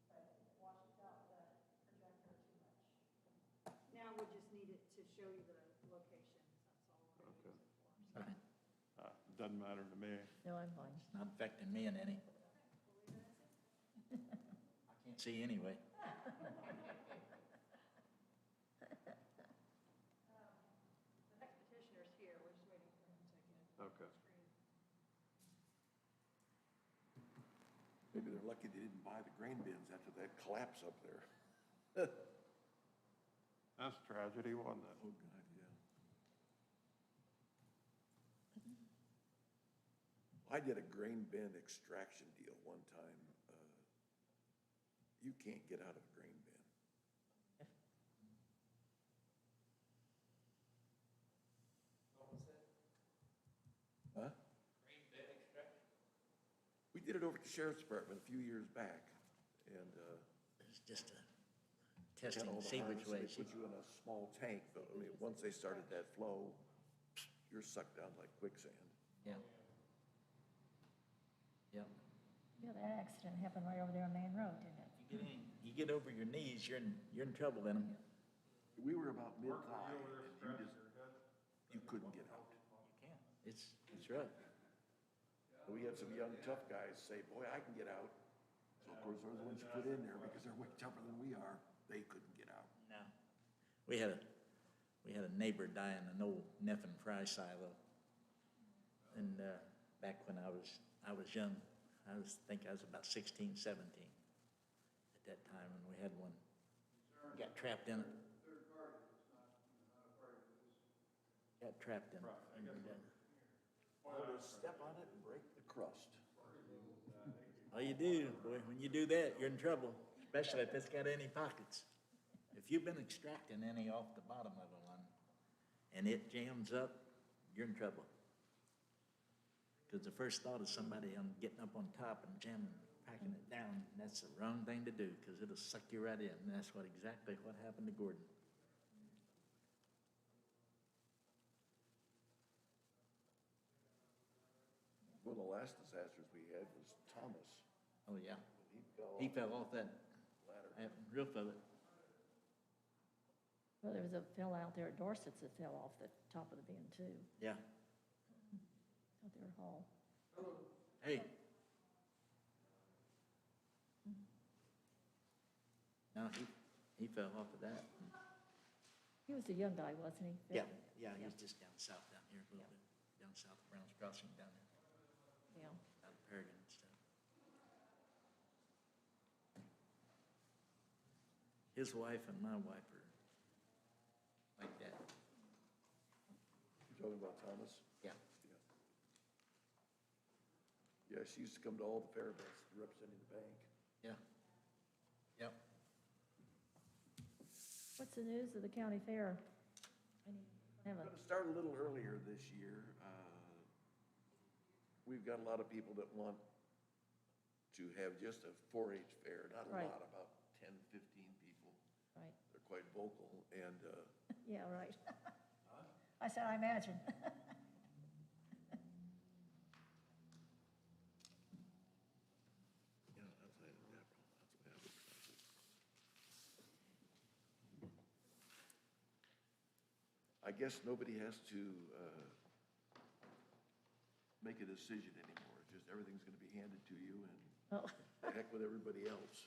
but it washes out the projector too much. Now we just need it to show you the locations, that's all we're Okay. gonna use it for. Fine. Doesn't matter to me. No, I'm fine. It's not affecting me in any. I can't see anyway. The next petitioner's here, we're just waiting for him to get Okay. the screen. Maybe they're lucky they didn't buy the grain bins after that collapse up there. That's tragedy, wasn't it? Oh, God, yeah. I did a grain bin extraction deal one time. You can't get out of a grain bin. Huh? Grain bin extraction? We did it over at the sheriff's department a few years back, and, It's just a had testing, all the see which harnesses. way. They put you in a small tank, but I mean, once they started that flow, you're sucked down like quicksand. Yeah. Yeah. Yeah, that accident happened right over there on Main Road, didn't it? You get over your knees, you're in trouble in them. We were about mid-thigh, and you couldn't get out. You can't. It's rough. We had some young tough guys say, boy, I can get out. So of course, they're the ones you put in there because they're way tougher than we are. They couldn't get out. No. We had a neighbor die in an old Neff and Fry silo. And, back when I was young, I think I was about 16, 17 at that time, and we had one, got trapped in it. Third party, it's not a part of this. Got trapped in it. And, Or to step on it and break the crust. all you do, boy, when you do that, you're in trouble, especially if it's got any pockets. If you've been extracting any off the bottom of a one and it jams up, you're in trouble. Because the first thought is somebody getting up on top and jamming, packing it down. And that's the wrong thing to do because it'll suck you right in. And that's exactly what happened to Gordon. One of the last disasters we had was Thomas. Oh, yeah. He fell He fell off off that the ladder. roof of it. Well, there was a fellow out there at Dorset's that fell off the top of the bin too, Yeah. out there at Hall. Hey. No, he fell off of that. He was a young guy, wasn't he? Yeah, he's just down south down here a little bit. Down south of Brown's Crossing down there, Yeah. out of Paragon and stuff. His wife and my wife are like that. You talking about Thomas? Yeah. Yeah, she used to come to all the fair events representing the bank. Yeah. Yep. What's the news of the county fair? Have We're a, going to start a little earlier this year. We've got a lot of people that want to have just a 4-H fair, not a Right. lot, about 10, 15 people. right, They're quite vocal, and Yeah, right. I said, I imagine. I guess nobody has to make a decision anymore. It's just everything's going to be handed to you and Oh, the heck with everybody else.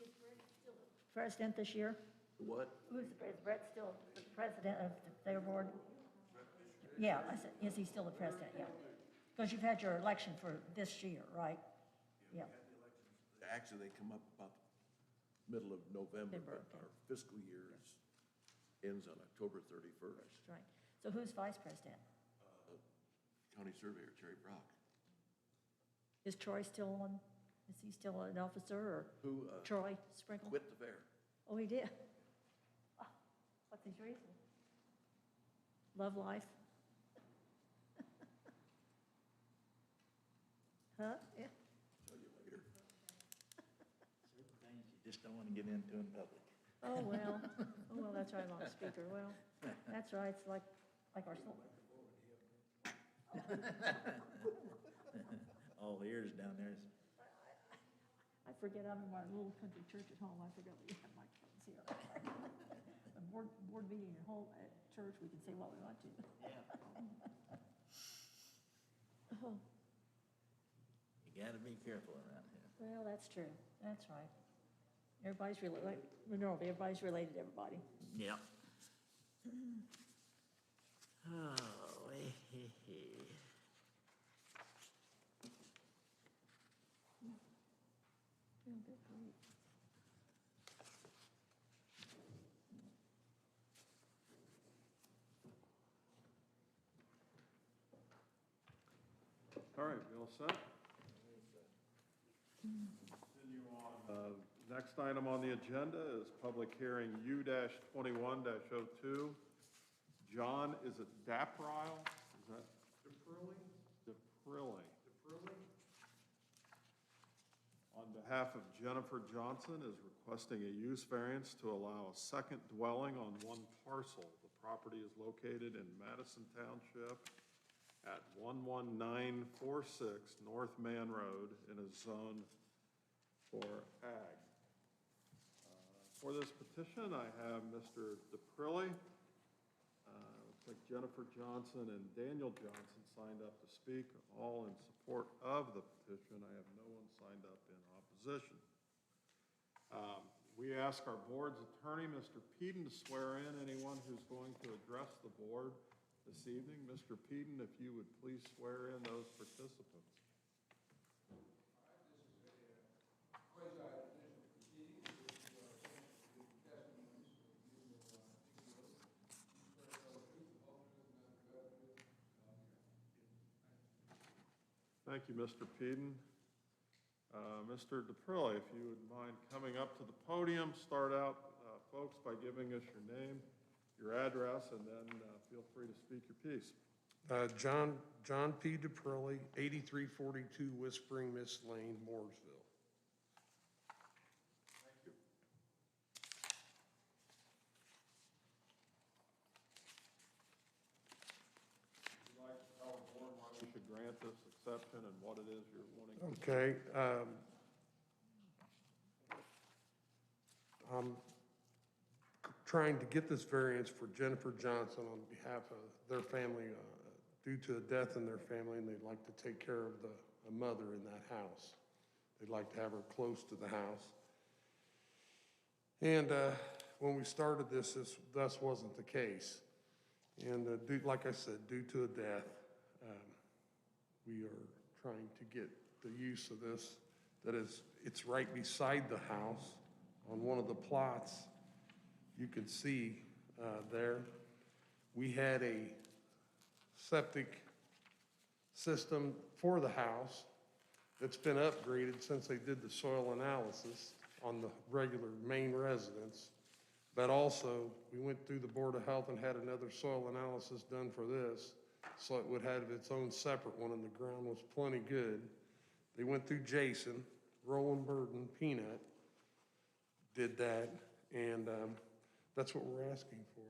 President this year? What? Who's the president? Brett's still the president of their board? Yeah, I said, is he still the president? Yeah. Because you've had your election for this year, right? Yeah. Actually, they come up about the middle of November, November, but okay. our fiscal year ends on October 31st. That's right. So who's vice president? County Surveyor Terry Brock. Is Troy still on, is he still an officer or Who Troy Sprinkle? quit the fair. Oh, he did? Oh, what's his reason? Love life? Huh? Yeah. Tell you later. Certain things you just don't want to get into in public. Oh, well, that's right, I'm on speaker. Well, that's right, it's like our soul. All ears down there. I forget, I'm in my little country church at home, I forgot we have microphones here. A board meeting at home, at church, we can say what we want to. Oh, You gotta be careful around here. well, that's true, that's right. Everybody's related, like Minerva, everybody's related to everybody. Yep. Oh, All right, we all set? Continue on. Next item on the agenda is public hearing U-21-02. John, is it Daprile? Is that? Daprilli. On behalf of Jennifer Johnson, is requesting a use variance to allow a second dwelling on one parcel. The property is located in Madison Township at 11946 North Man Road in a zone for ag. For this petition, I have Mr. Daprilli. Looks like Jennifer Johnson and Daniel Johnson signed up to speak, all in support of the petition. I have no one signed up in opposition. We ask our board's attorney, Mr. Peden, to swear in anyone who's going to address the board this evening. Mr. Peden, if you would please swear in those participants. Thank you, Mr. Peden. Mr. Daprilli, if you would mind coming up to the podium, start out, folks, by giving us your name, your address, and then feel free to speak your piece. John P. Daprilli, 8342 Whispering Mist Lane, Mooresville. Thank you. Would you like to tell the board why we should grant this exception and what it is you're wanting to do? Okay. I'm trying to get this variance for Jennifer Johnson on behalf of their family due to a death in their family, and they'd like to take care of the mother in that house. They'd like to have her close to the house. And when we started this thus wasn't the case. And like I said, due to a death, we are trying to get the use of this. It's right beside the house on one of the plots. You can see there, we had a septic system for the house that's been upgraded since they did the soil analysis on the regular main residence. But also, we went through the Board of Health and had another soil analysis done for this, so it would have its own separate one, and the ground was plenty good. They went through Jason, Roland Burden, Peanut, did that, and that's what we're asking for.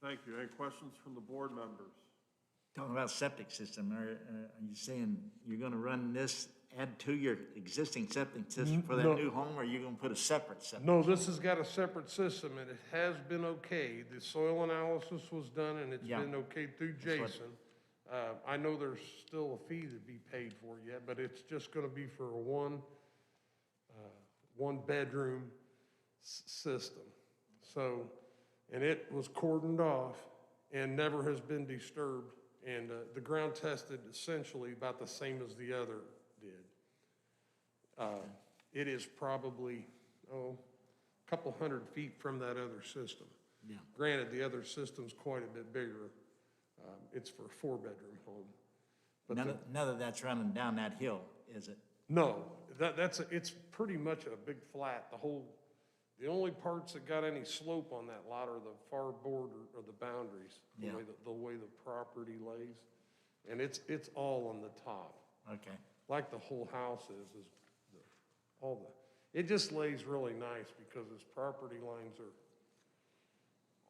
Thank you. Any questions from the board members? Talking about septic system, are you saying you're gonna run this, add to your existing septic system for that No. new home, or you're gonna put a separate septic? No, this has got a separate system, and it has been okay. The soil analysis was done, and it's Yeah. been okay through That's what- Jason. I know there's still a fee to be paid for yet, but it's just gonna be for a one-bedroom system. So, and it was cordoned off and never has been disturbed, and the ground tested essentially about the same as the other did. It is probably, a couple 100 feet from that other system. Yeah. Granted, the other system's quite a bit bigger. It's for a 4-bedroom home. But None of that's running down that hill, is it? no, it's pretty much a big flat. The only parts that got any slope on that lot are the far border or the boundaries, Yeah. the way the property lays. And it's all on the top, Okay. like the whole house it just lays really nice because his property lines are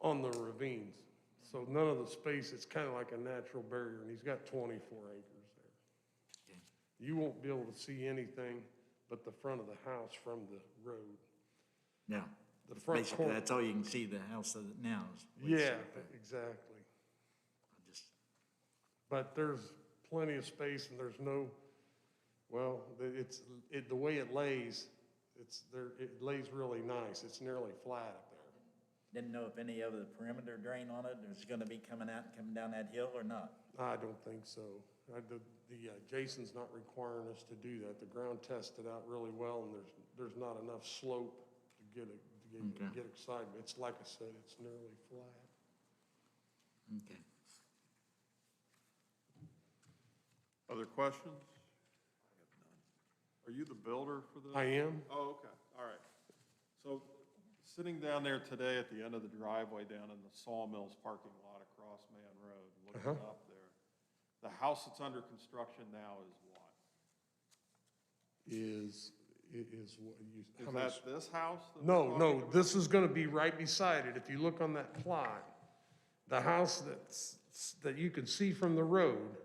on the ravines. So none of the space, it's kind of like a natural barrier, and he's got 24 acres there. Okay. You won't be able to see anything but the front of the house from the road. Yeah. The front Basically, corner. that's all you can see the house of it now is. Yeah, exactly. I just, But there's plenty of space, and there's no, well, the way it lays, it lays really nice. It's nearly flat up there. didn't know if any of the perimeter drain on it is gonna be coming down that hill or not. I don't think so. Jason's not requiring us to do that. The ground tested out really well, and there's not enough slope to get excitement. It's like I said, it's nearly flat. Okay. Other questions? Are you the builder for this? I am. Oh, okay, all right. So, sitting down there today at the end of the driveway down in the Sawmills parking lot across Man Road, looking up there, the house that's under construction now is what? Is what you. Is that this house? that we're No, talking no, about? this is gonna be right beside it. If you look on that plot, the house that you can see from the road,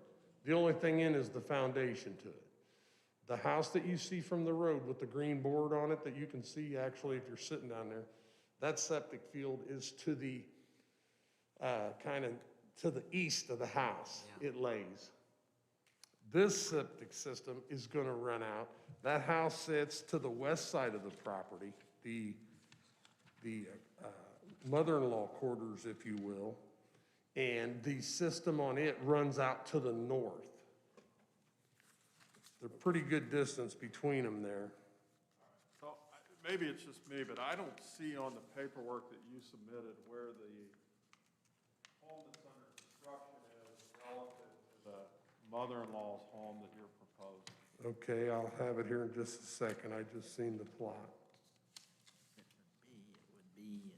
the only thing in is the foundation to it. The house that you see from the road with the green board on it that you can see actually if you're sitting down there, that septic field is to the, kind of to the east of the house. Yeah. It lays. This septic system is gonna run out. That house sits to the west side of the property, the mother-in-law quarters, if you will, and the system on it runs out to the north. They're pretty good distance between them there. So, maybe it's just me, but I don't see on the paperwork that you submitted where the home that's under construction is relative to the mother-in-law's home that you're proposing. Okay, I'll have it here in just a second. I just seen the plot. It would be,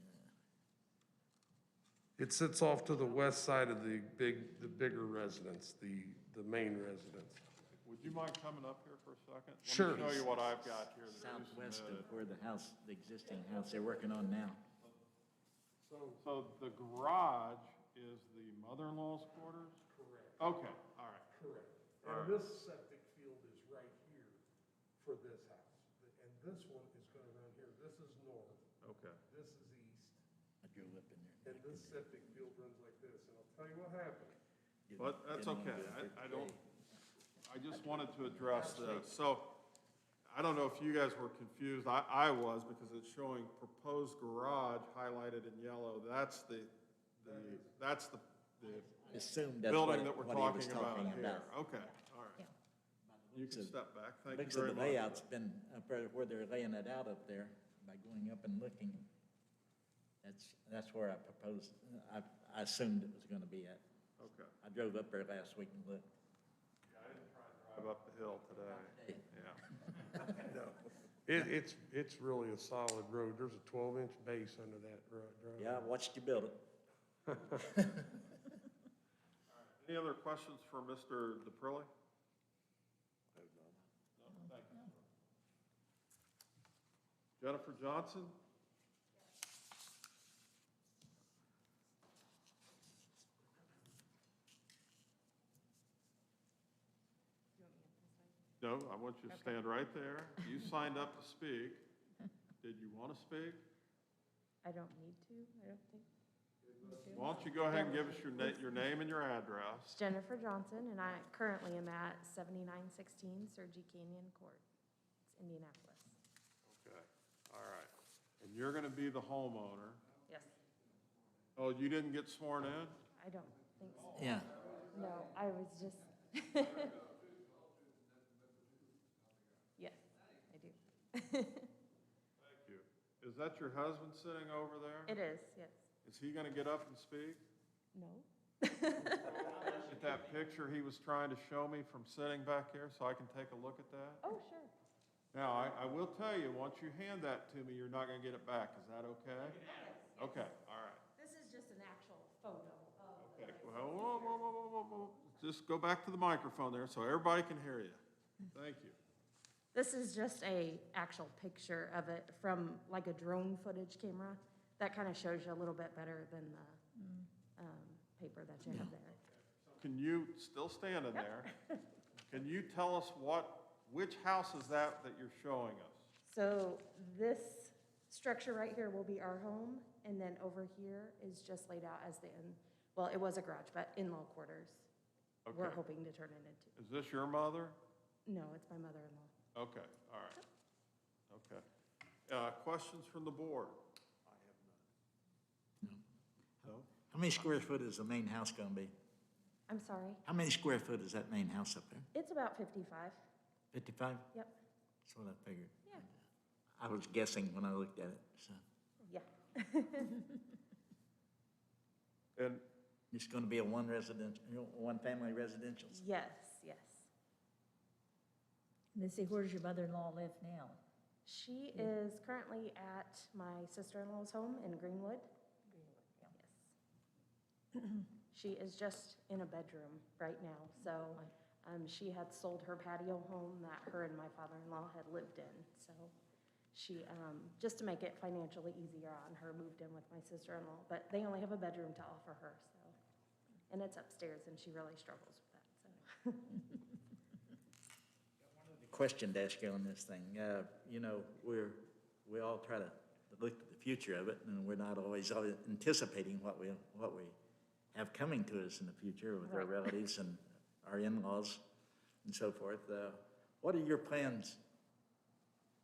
It sits off to the west side of the bigger residence, the main residence. Would you mind coming up here for a second? Sure. Let me show you what I've got here that you southwest submitted. of where the existing house they're working on now. So the garage is the mother-in-law's quarters? Correct. Okay, all right. Correct. All And right. this septic field is right here for this house. And this one is gonna run here. This is north, Okay. this is east, I drove up in there. and this septic field runs like this. And I'll tell you what happened. But that's Didn't wanna okay. do it I don't, I just wanted to address this. So, I don't know if you guys were confused. I was, because it's showing proposed garage highlighted in yellow. That's the Assumed that's building that what we're he was talking about talking here. about. Okay, all right. You can step back. Thank Looks you of very the much. layout's been up where they're laying it out up there by going up and looking. That's where I proposed, I assumed it was gonna be at. Okay. I drove up there last week and looked. Yeah, I didn't try and drive up the hill today. Yeah. No. It's really a solid road. There's a 12-inch base under that driveway. Yeah, I watched you build it. Any other questions for Mr. DePrilly? No, thank you. Jennifer Johnson? No, I want you to stand right there. You signed up to speak. Did you want to speak? I don't need to, I don't think. Why don't you go ahead and give us your name and your address? Jennifer Johnson, and I currently am at 7916 Sergi Canyon Court. It's Indianapolis. Okay, all right. And you're going to be the homeowner. Yes, Oh, you didn't get sworn in? I don't think so. Yeah. No, I was just. Yes, I do. Thank you. Is that your husband sitting over there? It is, yes. Is he going to get up and speak? No? At that picture he was trying to show me from sitting back here, so I can take a look at that? Oh, sure. Now, I will tell you, once you hand that to me, you're not going to get it back. Is that okay? Okay, all right. This is just an actual photo of. Okay, well, whoa. Just go back to the microphone there so everybody can hear you. Thank you. This is just a actual picture of it from like a drone footage camera. That kind of shows you a little bit better than the paper that you have there. Can you, still standing there, can you tell us which house is that you're showing us? So this structure right here will be our home, and then over here is just laid out as well, it was a garage, but in-law quarters. We're Okay. hoping to turn it into. Is this your mother? No, it's my mother-in-law. Okay, all right. Okay. Questions from the board? No? How many square foot is the main house gonna be? I'm sorry. How many square foot is that main house up there? It's about 55. 55? Yep. That's what I figured. Yeah. I was guessing when I looked at it, so. Yeah. And It's gonna be a one-family residential? Yes, yes. Let's see, where does your mother-in-law live now? She is currently at my sister-in-law's home in Greenwood. Yes. She is just in a bedroom right now, so she had sold her patio home that her and my father-in-law had lived in. So she, just to make it financially easier on her, moved in with my sister-in-law. But they only have a bedroom to offer her, so. And it's upstairs, and she really struggles with that, so. Question to ask you on this thing. You know, we all try to look at the future of it, and we're not always anticipating what we have coming to us in the future with our Right. relatives and our in-laws and so forth. What are your plans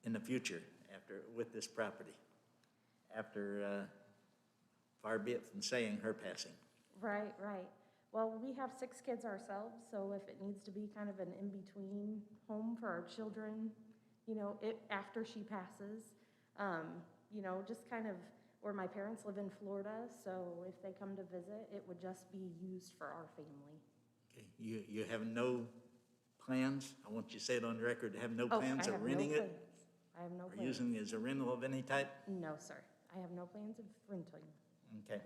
in the future with this property? After, far be it from saying her passing. Right, right. Well, we have 6 kids ourselves, so if it needs to be kind of an in-between home for our children, you know, after she passes, you know, just kind of where my parents live in Florida, so if they come to visit, it would just be used for our family. Okay, you have no plans? I want you to say it on the record, have no Oh, plans I of have no renting it? plans. I have no Or plans. using it as a rental of any type? No, sir. I have no plans of renting. Okay.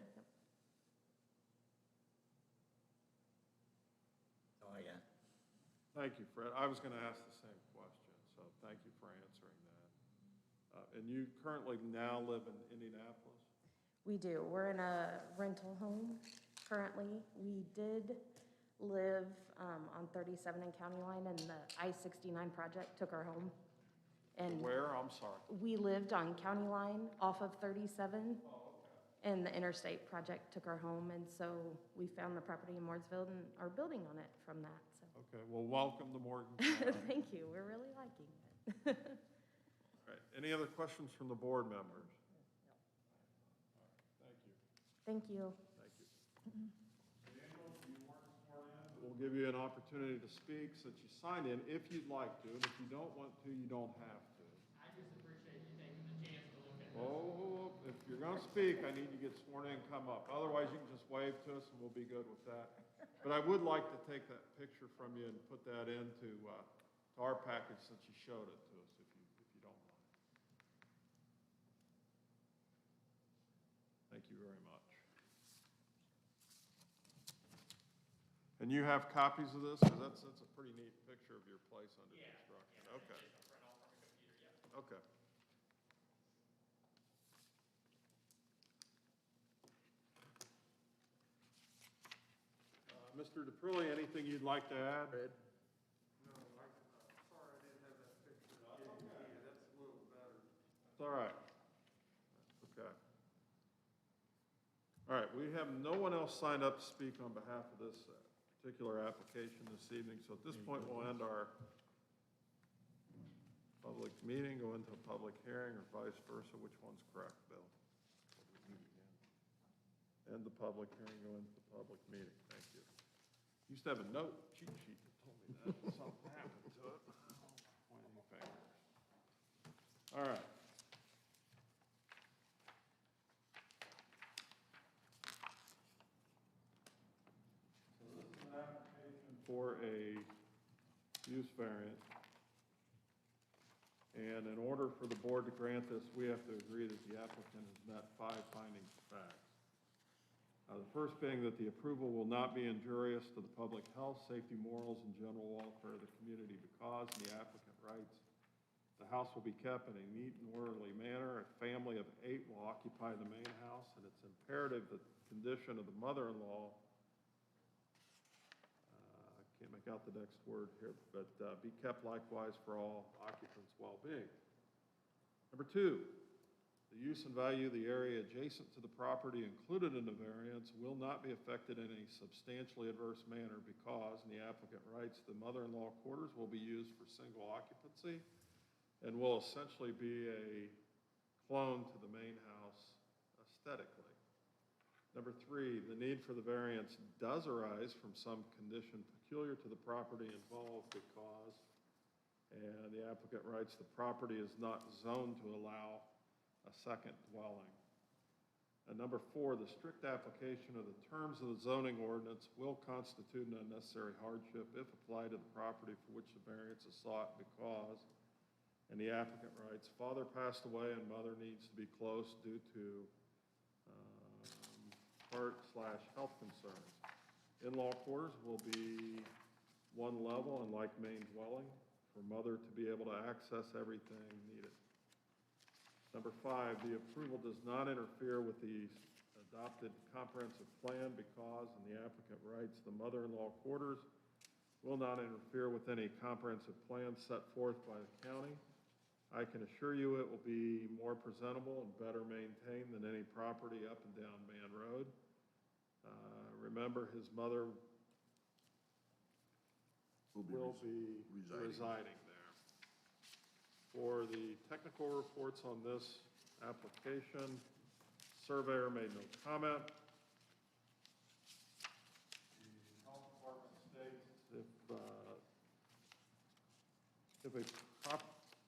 Oh, yeah. thank you, Fred. I was going to ask the same question, so thank you for answering that. And you currently now live in Indianapolis? We do. We're in a rental home currently. We did live on 37 and County Line, and the I-69 project took our home. And Where? I'm sorry. we lived on County Line off of 37, and the interstate project took our home, and so we found the property in Mooresville and are building on it from that, so. Okay, well, welcome to Morgantown. Thank you. We're really liking it. All right, any other questions from the board members? Thank you. Thank you. Thank you. Daniel, you weren't sworn in, but we'll give you an opportunity to speak since you signed in, if you'd like to, and if you don't want to, you don't have to. I just appreciate you taking the chance to look at this. Oh, if you're gonna speak, I need you to get sworn in and come up. Otherwise, you can just wave to us and we'll be good with that. But I would like to take that picture from you and put that into to our package since you showed it to us, if you don't mind. Thank you very much. And you have copies of this? Because that's a pretty neat picture of your place under construction. Okay. Okay. Mr. DePrilly, anything you'd like to add? No, sorry That's all right. That's okay. All right, we have no one else signed up to speak on behalf of this particular application this evening, so at this point, we'll end our public meeting, go into a public hearing, or vice versa. Which one's correct, Bill? End the public hearing, go into the public meeting. Thank you. Used to have a note, cheat sheet that told me that, but something happened to it. Pointing fingers. All right. So this is an application for a use variance. And in order for the board to grant this, we have to agree that the applicant has met 5 findings of facts. The first being that the approval will not be injurious to the public health, safety, morals, and general welfare of the community because, and the applicant writes, the house will be kept in a neat and orderly manner. A family of 8 will occupy the main house, and it's imperative that the condition of the mother-in-law, I can't make out the next word here, but be kept likewise for all occupants' well-being. Number 2, the use and value of the area adjacent to the property included in the variance will not be affected in a substantially adverse manner because, and the applicant writes, the mother-in-law quarters will be used for single occupancy and will essentially be a clone to the main house aesthetically. Number 3, the need for the variance does arise from some condition peculiar to the property involved because, and the applicant writes, the property is not zoned to allow a second dwelling. And number 4, the strict application of the terms of the zoning ordinance will constitute an unnecessary hardship if applied to the property for which the variance is sought because, and the applicant writes, father passed away and mother needs to be close due to heart/health concerns. In-law quarters will be one level and like main dwelling for mother to be able to access everything needed. Number 5, the approval does not interfere with the adopted comprehensive plan because, and the applicant writes, the mother-in-law quarters will not interfere with any comprehensive plan set forth by the county. I can assure you it will be more presentable and better maintained than any property up and down Man Road. Remember, his mother will be residing there. For the technical reports on this application, surveyor made no comment. The health department states if a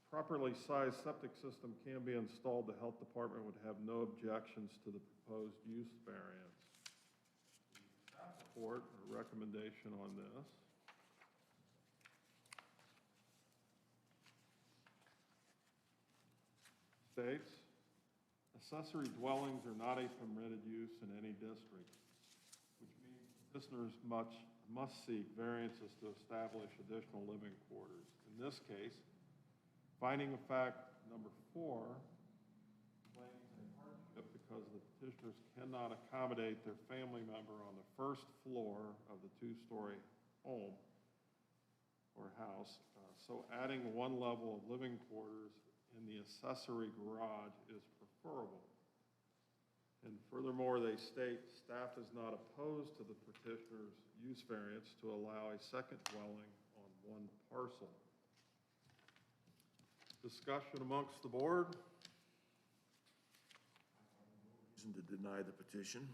properly sized septic system can be installed, the health department would have no objections to the proposed use variance. The staff report or recommendation on this states, accessory dwellings are not a permitted use in any district, which means listeners must seek variances to establish additional living quarters. In this case, finding of fact number 4 claims a hardship because the petitioners cannot accommodate their family member on the first floor of the 2-story home or house. So adding one level of living quarters in the accessory garage is preferable. And furthermore, they state staff is not opposed to the petitioner's use variance to allow a second dwelling on one parcel. Discussion amongst the board? Reason to deny the petition?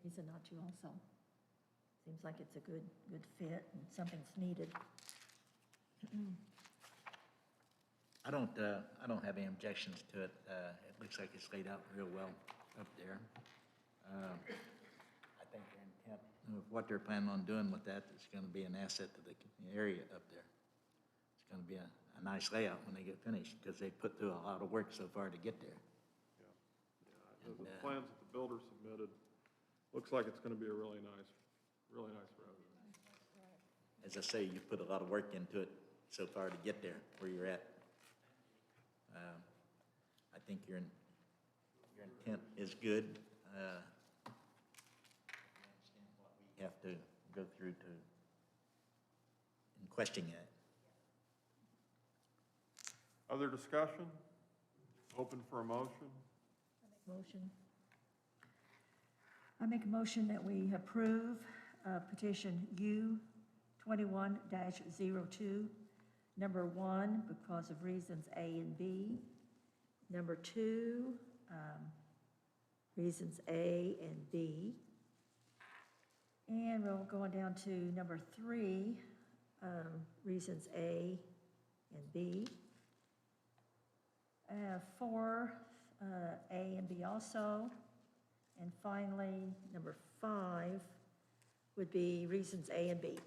Reason not to also. Seems like it's a good fit and something's needed. I don't have any objections to it. It looks like it's laid out real well up there. I think their intent of what they're planning on doing with that is going to be an asset to the area up there. It's going to be a nice layout when they get finished because they put through a lot of work so far to get there. Yeah. The plans that the builder submitted, looks like it's going to be a really nice road. As I say, you put a lot of work into it so far to get there where you're at. I think your intent is good. I understand what we have to go through to in questioning it. Other discussion? Open for a motion? Motion. I make a motion that we approve petition U 21-02, number 1, because of reasons A and B. Number 2, reasons A and B. And we'll go on down to number 3, reasons A and B. 4, A and B also. And finally, number 5 would be reasons A and B. Thank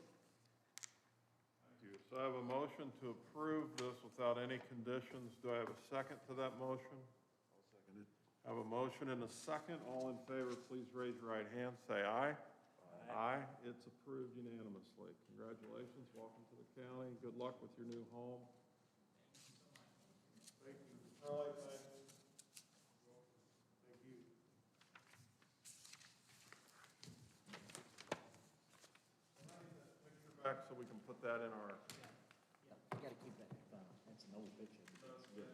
you. So I have a motion to approve this without any conditions. Do I have a second to that motion? I'll second it. I have a motion and a second. All in favor, please raise your right hand. Say aye. Aye. It's approved unanimously. Congratulations. Welcome to the county. Good luck with your new home. Thank you. Charlie, thank you. Thank you. Picture back so we can put that in our. Yeah, you gotta keep that file. That's an old picture. It's good.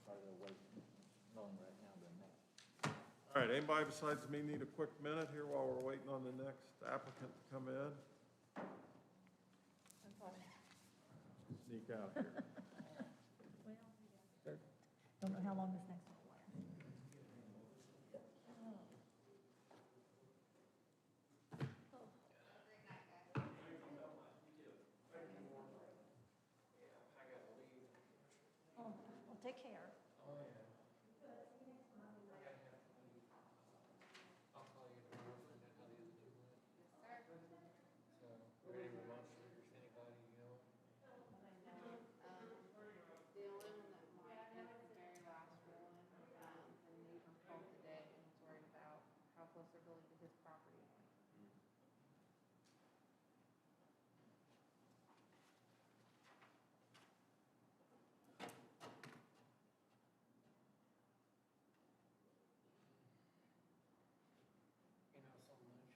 Farther away, going right now than that. All right, anybody besides me need a quick minute here while we're waiting on the next applicant to come in? Sneak out here. Don't know how long this next one will last. Oh, well, take care. I'll call you tomorrow, find out how the other two went. So, we're ready for lunch, if there's anybody, you know. The only one that might be the very last one, the neighbor called today and was worried about how close they're building to his property. You know, so much of this is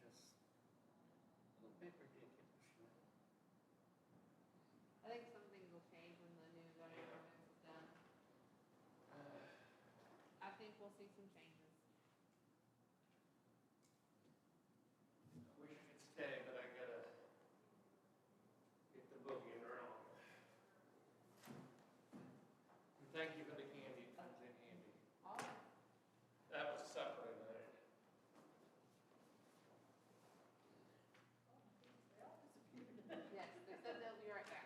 just a little bit ridiculous, you know. I think some things will change when the new zoning ordinance is done. I think we'll see some changes. I wish I could stay, but I gotta get the boogie around. And thank you for the candy, it comes in handy. All right. That was supper tonight. Yes, they said they'll be right back.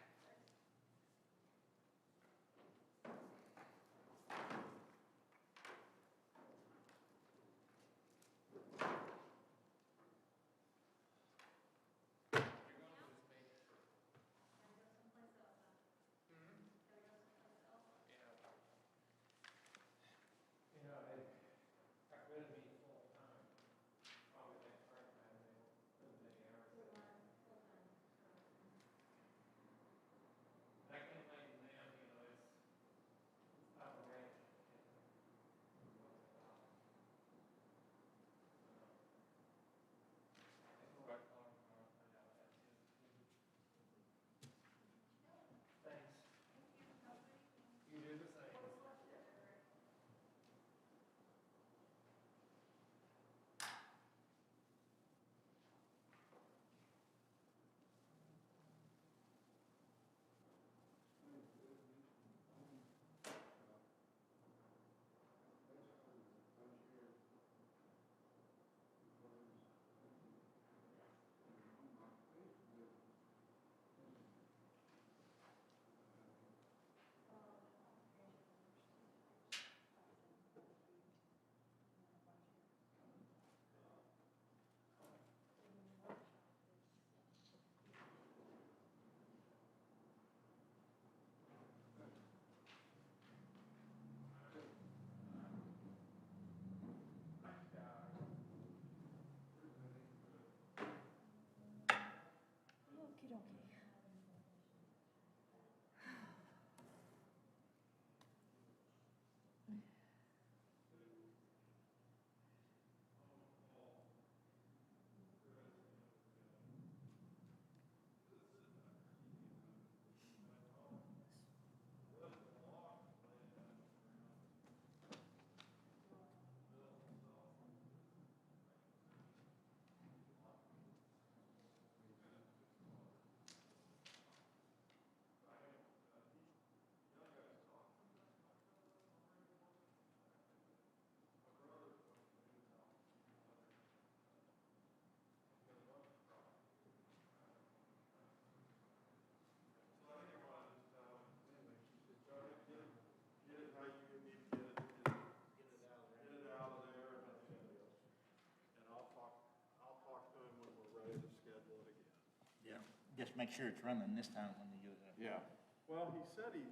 Just make sure it's running this time when you get it up. Yeah. Well, he said it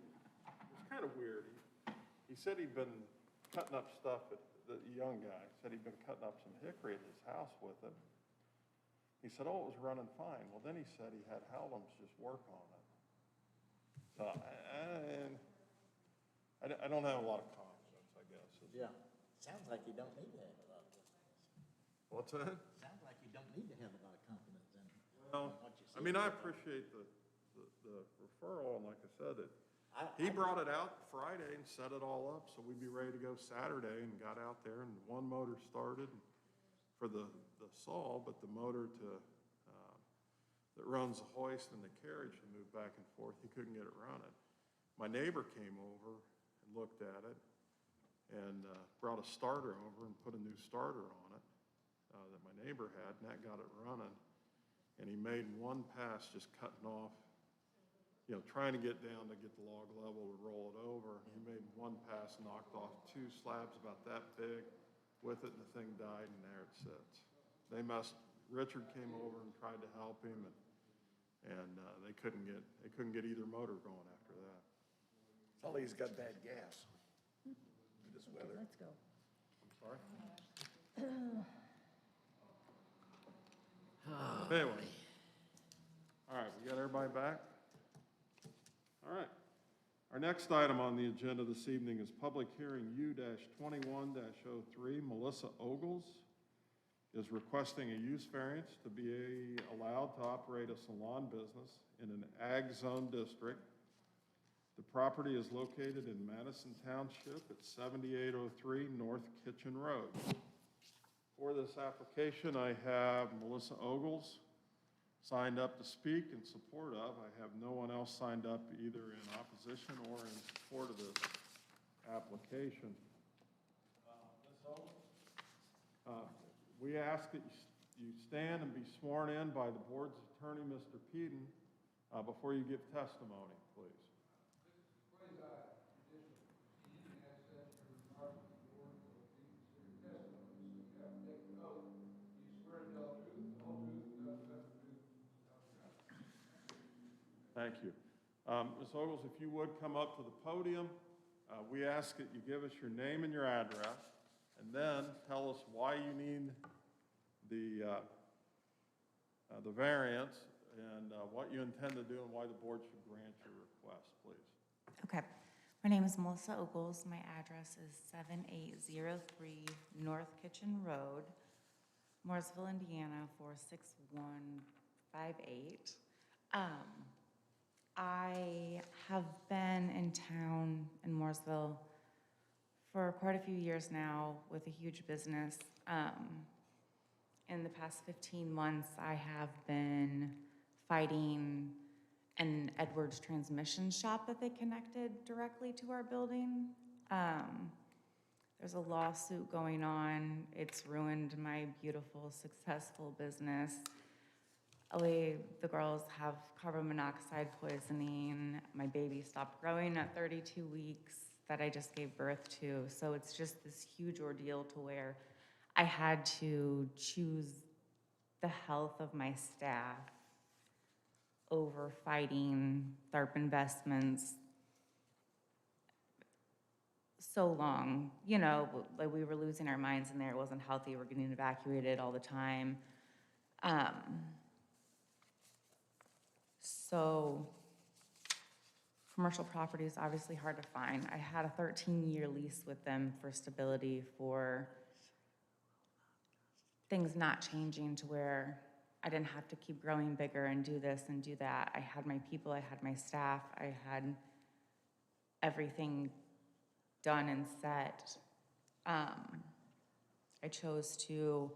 was kind of weird. He said he'd been cutting up stuff, the young guy said he'd been cutting up some hickory at his house with it. He said, oh, it was running fine. Well, then he said he had Howlams just work on it. So I don't have a lot of confidence, I guess. Yeah. Sounds like you don't need to have a lot of confidence. What's that? Sounds like you don't need to have a lot of confidence in Well, what you I mean, I appreciate the referral, and like I said, he I- brought it out Friday and set it all up, so we'd be ready to go Saturday, and got out there, and one motor started for the saw, but the motor that runs the hoist and the carriage to move back and forth, he couldn't get it running. My neighbor came over and looked at it, and brought a starter over and put a new starter on it that my neighbor had, and that got it running. And he made one pass just cutting off, trying to get down to get the log level to roll it over. He made one pass, knocked off 2 slabs about that big with it, and the thing died, and there it sits. Richard came over and tried to help him, and they couldn't get either motor going after that. All he's got bad gas in this Okay, weather. let's go. I'm sorry? Anyway. All right, we got everybody back? All right. Our next item on the agenda this evening is public hearing U-21-03. Melissa Ogles is requesting a use variance to be allowed to operate a salon business in an ag zone district. The property is located in Madison Township at 7803 North Kitchen Road. For this application, I have Melissa Ogles signed up to speak in support of. I have no one else signed up either in opposition or in support of this application. Ms. Ogles, we ask that you stand and be sworn in by the board's attorney, Mr. Peden, before you give testimony, please. Thank you. Ms. Ogles, if you would come up to the podium, we ask that you give us your name and your address, and then tell us why you need the variance and what you intend to do and why the board should grant your request, please. Okay. My name is Melissa Ogles. My address is 7803 North Kitchen Road, Mooresville, Indiana, 46158. I have been in town in Mooresville for quite a few years now with a huge business. In the past 15 months, I have been fighting an Edwards transmission shop that they connected directly to our building. There's a lawsuit going on. It's ruined my beautiful, successful business. The girls have carbon monoxide poisoning. My baby stopped growing at 32 weeks that I just gave birth to. So it's just this huge ordeal to where I had to choose the health of my staff over fighting Tharp Investments so long. Like we were losing our minds in there. It wasn't healthy. We're getting evacuated all the time. So commercial property is obviously hard to find. I had a 13-year lease with them for stability, for things not changing to where I didn't have to keep growing bigger and do this and do that. I had my people, I had my staff, I had everything done and set. I chose to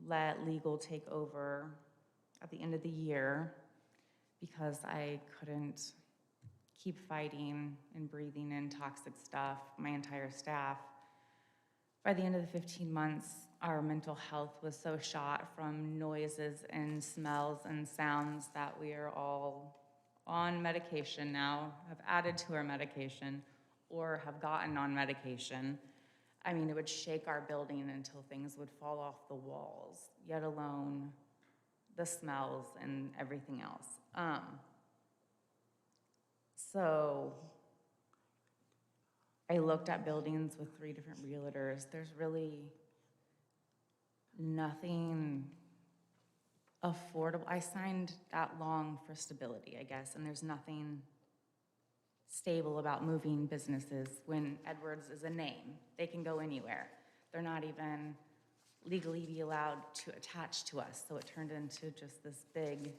let legal take over at the end of the year because I couldn't keep fighting and breathing in toxic stuff, my entire staff. By the end of the 15 months, our mental health was so shot from noises and smells and sounds that we are all on medication now, have added to our medication, or have gotten on medication. I mean, it would shake our building until things would fall off the walls, yet alone the smells and everything else. So I looked at buildings with 3 different realtors. There's really nothing affordable. I signed that long for stability, I guess, and there's nothing stable about moving businesses when Edwards is a name. They can go anywhere. They're not even legally be allowed to attach to us. So it turned into just this big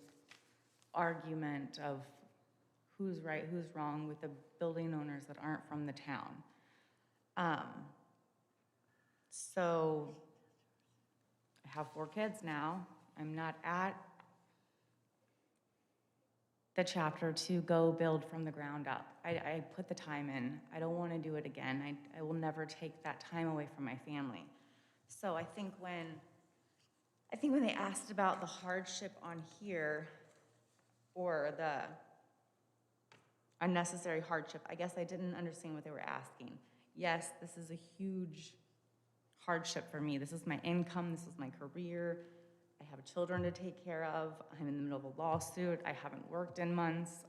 argument of who's right, who's wrong with the building owners that aren't from the town. So I have 4 kids now. I'm not at the chapter to go build from the ground up. I put the time in. I don't want to do it again. I will never take that time away from my family. So I think when they asked about the hardship on here or the unnecessary hardship, I guess I didn't understand what they were asking. Yes, this is a huge hardship for me. This is my income, this is my career. I have children to take care of. I'm in the middle of a lawsuit. I haven't worked in months.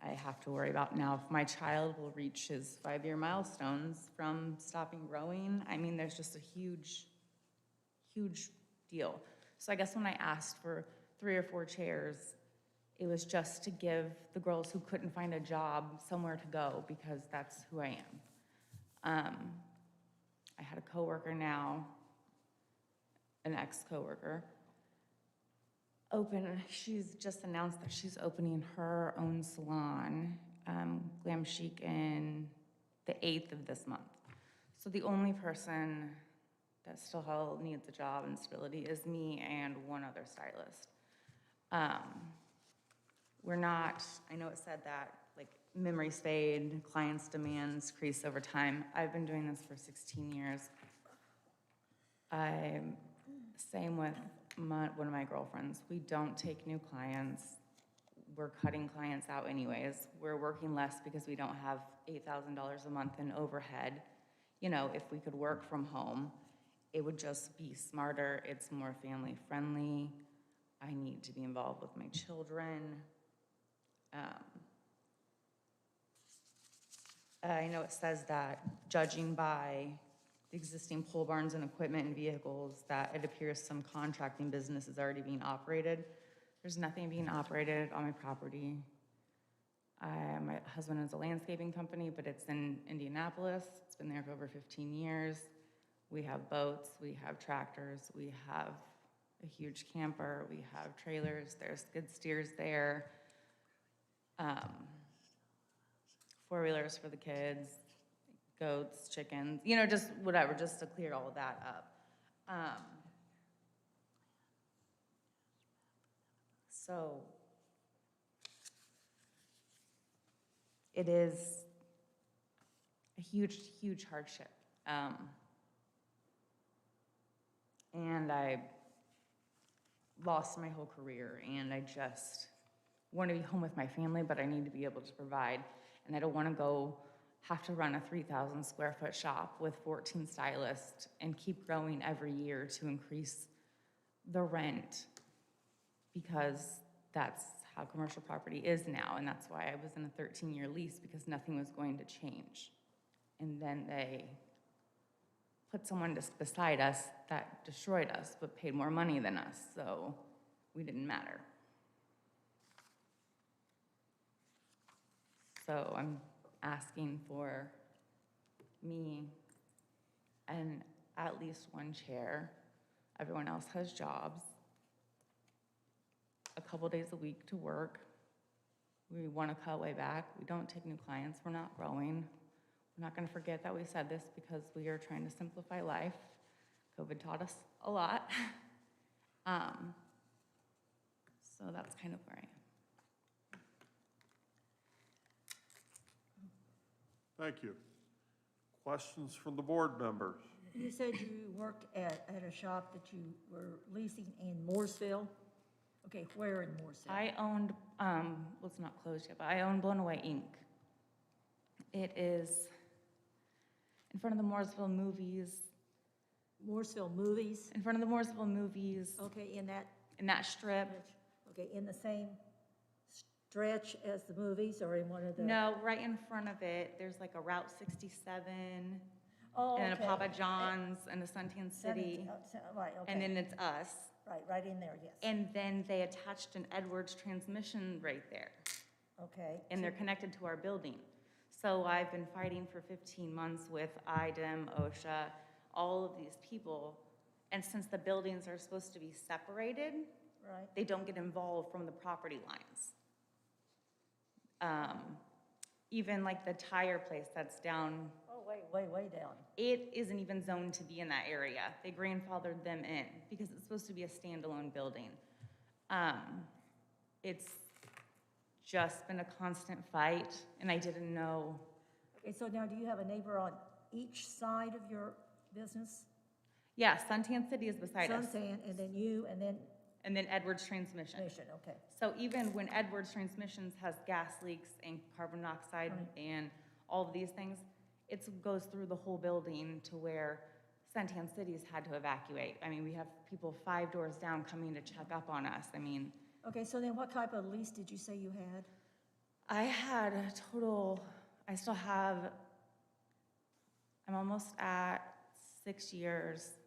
I have to worry about now if my child will reach his 5-year milestones from stopping growing. I mean, there's just a huge, huge deal. So I guess when I asked for 3 or 4 chairs, it was just to give the girls who couldn't find a job somewhere to go because that's who I am. I had a coworker now, an ex-coworker, she's just announced that she's opening her own salon, Glam Chic, in the 8th of this month. So the only person that still needs a job and stability is me and 1 other stylist. We're not, I know it said that, like, memories fade, clients' demands increase over time. I've been doing this for 16 years. Same with one of my girlfriends. We don't take new clients. We're cutting clients out anyways. We're working less because we don't have $8,000 a month in overhead. You know, if we could work from home, it would just be smarter. It's more family friendly. I need to be involved with my children. I know it says that judging by the existing pole barns and equipment and vehicles, that it appears some contracting business is already being operated. There's nothing being operated on my property. My husband has a landscaping company, but it's in Indianapolis. It's been there for over 15 years. We have boats, we have tractors, we have a huge camper, we have trailers, there's skid steers there, 4-wheelers for the kids, goats, chickens, you know, just whatever, just to clear all of that up. So it is a huge, huge hardship. And I lost my whole career, and I just want to be home with my family, but I need to be able to provide. And I don't want to have to run a 3,000 square foot shop with 14 stylists and keep growing every year to increase the rent, because that's how commercial property is now. And that's why I was in a 13-year lease, because nothing was going to change. And then they put someone beside us that destroyed us, but paid more money than us, so we didn't matter. So I'm asking for me and at least 1 chair. Everyone else has jobs. A couple days a week to work. We want to cut way back. We don't take new clients. We're not growing. We're not going to forget that we said this, because we are trying to simplify life. COVID taught us a lot. So that's kind of where I am. Thank you. Questions from the board members? You said you worked at a shop that you were leasing in Mooresville? Okay, where in Mooresville? I owned, well, it's not closed yet, but I own Blown Away Inc. It is in front of the Mooresville movies. Mooresville Movies, in front of the Mooresville Movies, okay, in that in that strip. okay, in the same stretch as the movies or in one of the? No, right in front of it, there's like a Route 67, Oh, and a okay. Papa John's, and a Suntan City, Right, okay. and then it's us. Right in there, yes. And then they attached an Edwards transmission right there, Okay. and they're connected to our building. So I've been fighting for 15 months with IDEM, OSHA, all of these people, and since the buildings are supposed to be separated, Right. they don't get involved from the property lines. Even like the tire place that's down, Oh, way down. it isn't even zoned to be in that area. They grandfathered them in because it's supposed to be a standalone building. It's just been a constant fight, and I didn't know. Okay, so now do you have a neighbor on each side of your business? Yeah, Suntan City is beside us, Suntan, and then you, and then and then Edwards Transmission. Mission, okay. So even when Edwards Transmissions has gas leaks and carbon monoxide and all of these things, it goes through the whole building to where Suntan City's had to evacuate. I mean, we have people 5 doors down coming to check up on us. I mean, Okay, so then what type of lease did you say you had? I had a total, I still have, I'm almost at 6 years,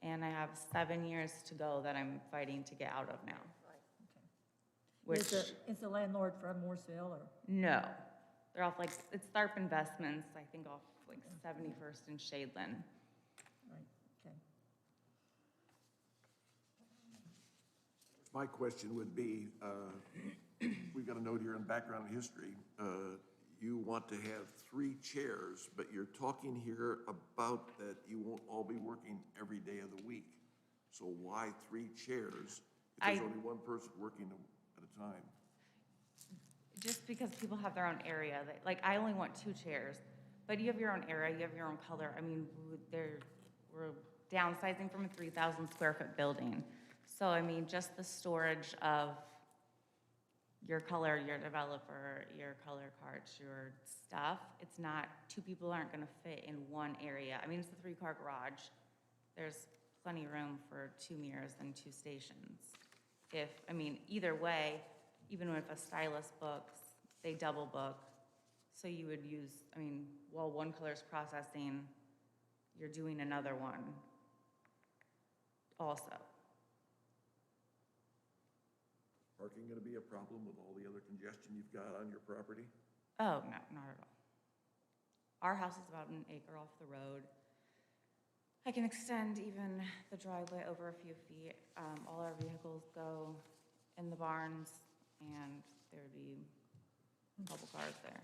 and I have 7 years to go that I'm fighting to get out of now. Which, Is the landlord from Mooresville or? no, they're off like, it's Tharp Investments, I think off like 71st and Shadeland. Right, okay. My question would be, we've got a note here in background history. You want to have 3 chairs, but you're talking here about that you won't all be working every day of the week. So why 3 chairs if there's only one person working at a time? Just because people have their own area, like, I only want 2 chairs, but you have your own area, you have your own color. I mean, we're downsizing from a 3,000 square foot building. So, I mean, just the storage of your color, your developer, your color cards, your stuff, it's not, 2 people aren't gonna fit in one area. I mean, it's a 3-car garage. There's plenty of room for 2 mirrors and 2 stations. I mean, either way, even if a stylist books, they double book. So you would use, I mean, while one color's processing, you're doing another one also. Parking gonna be a problem with all the other congestion you've got on your property? Oh, no, not at all. Our house is about an acre off the road. I can extend even the driveway over a few feet. All our vehicles go in the barns, and there would be a couple cars there.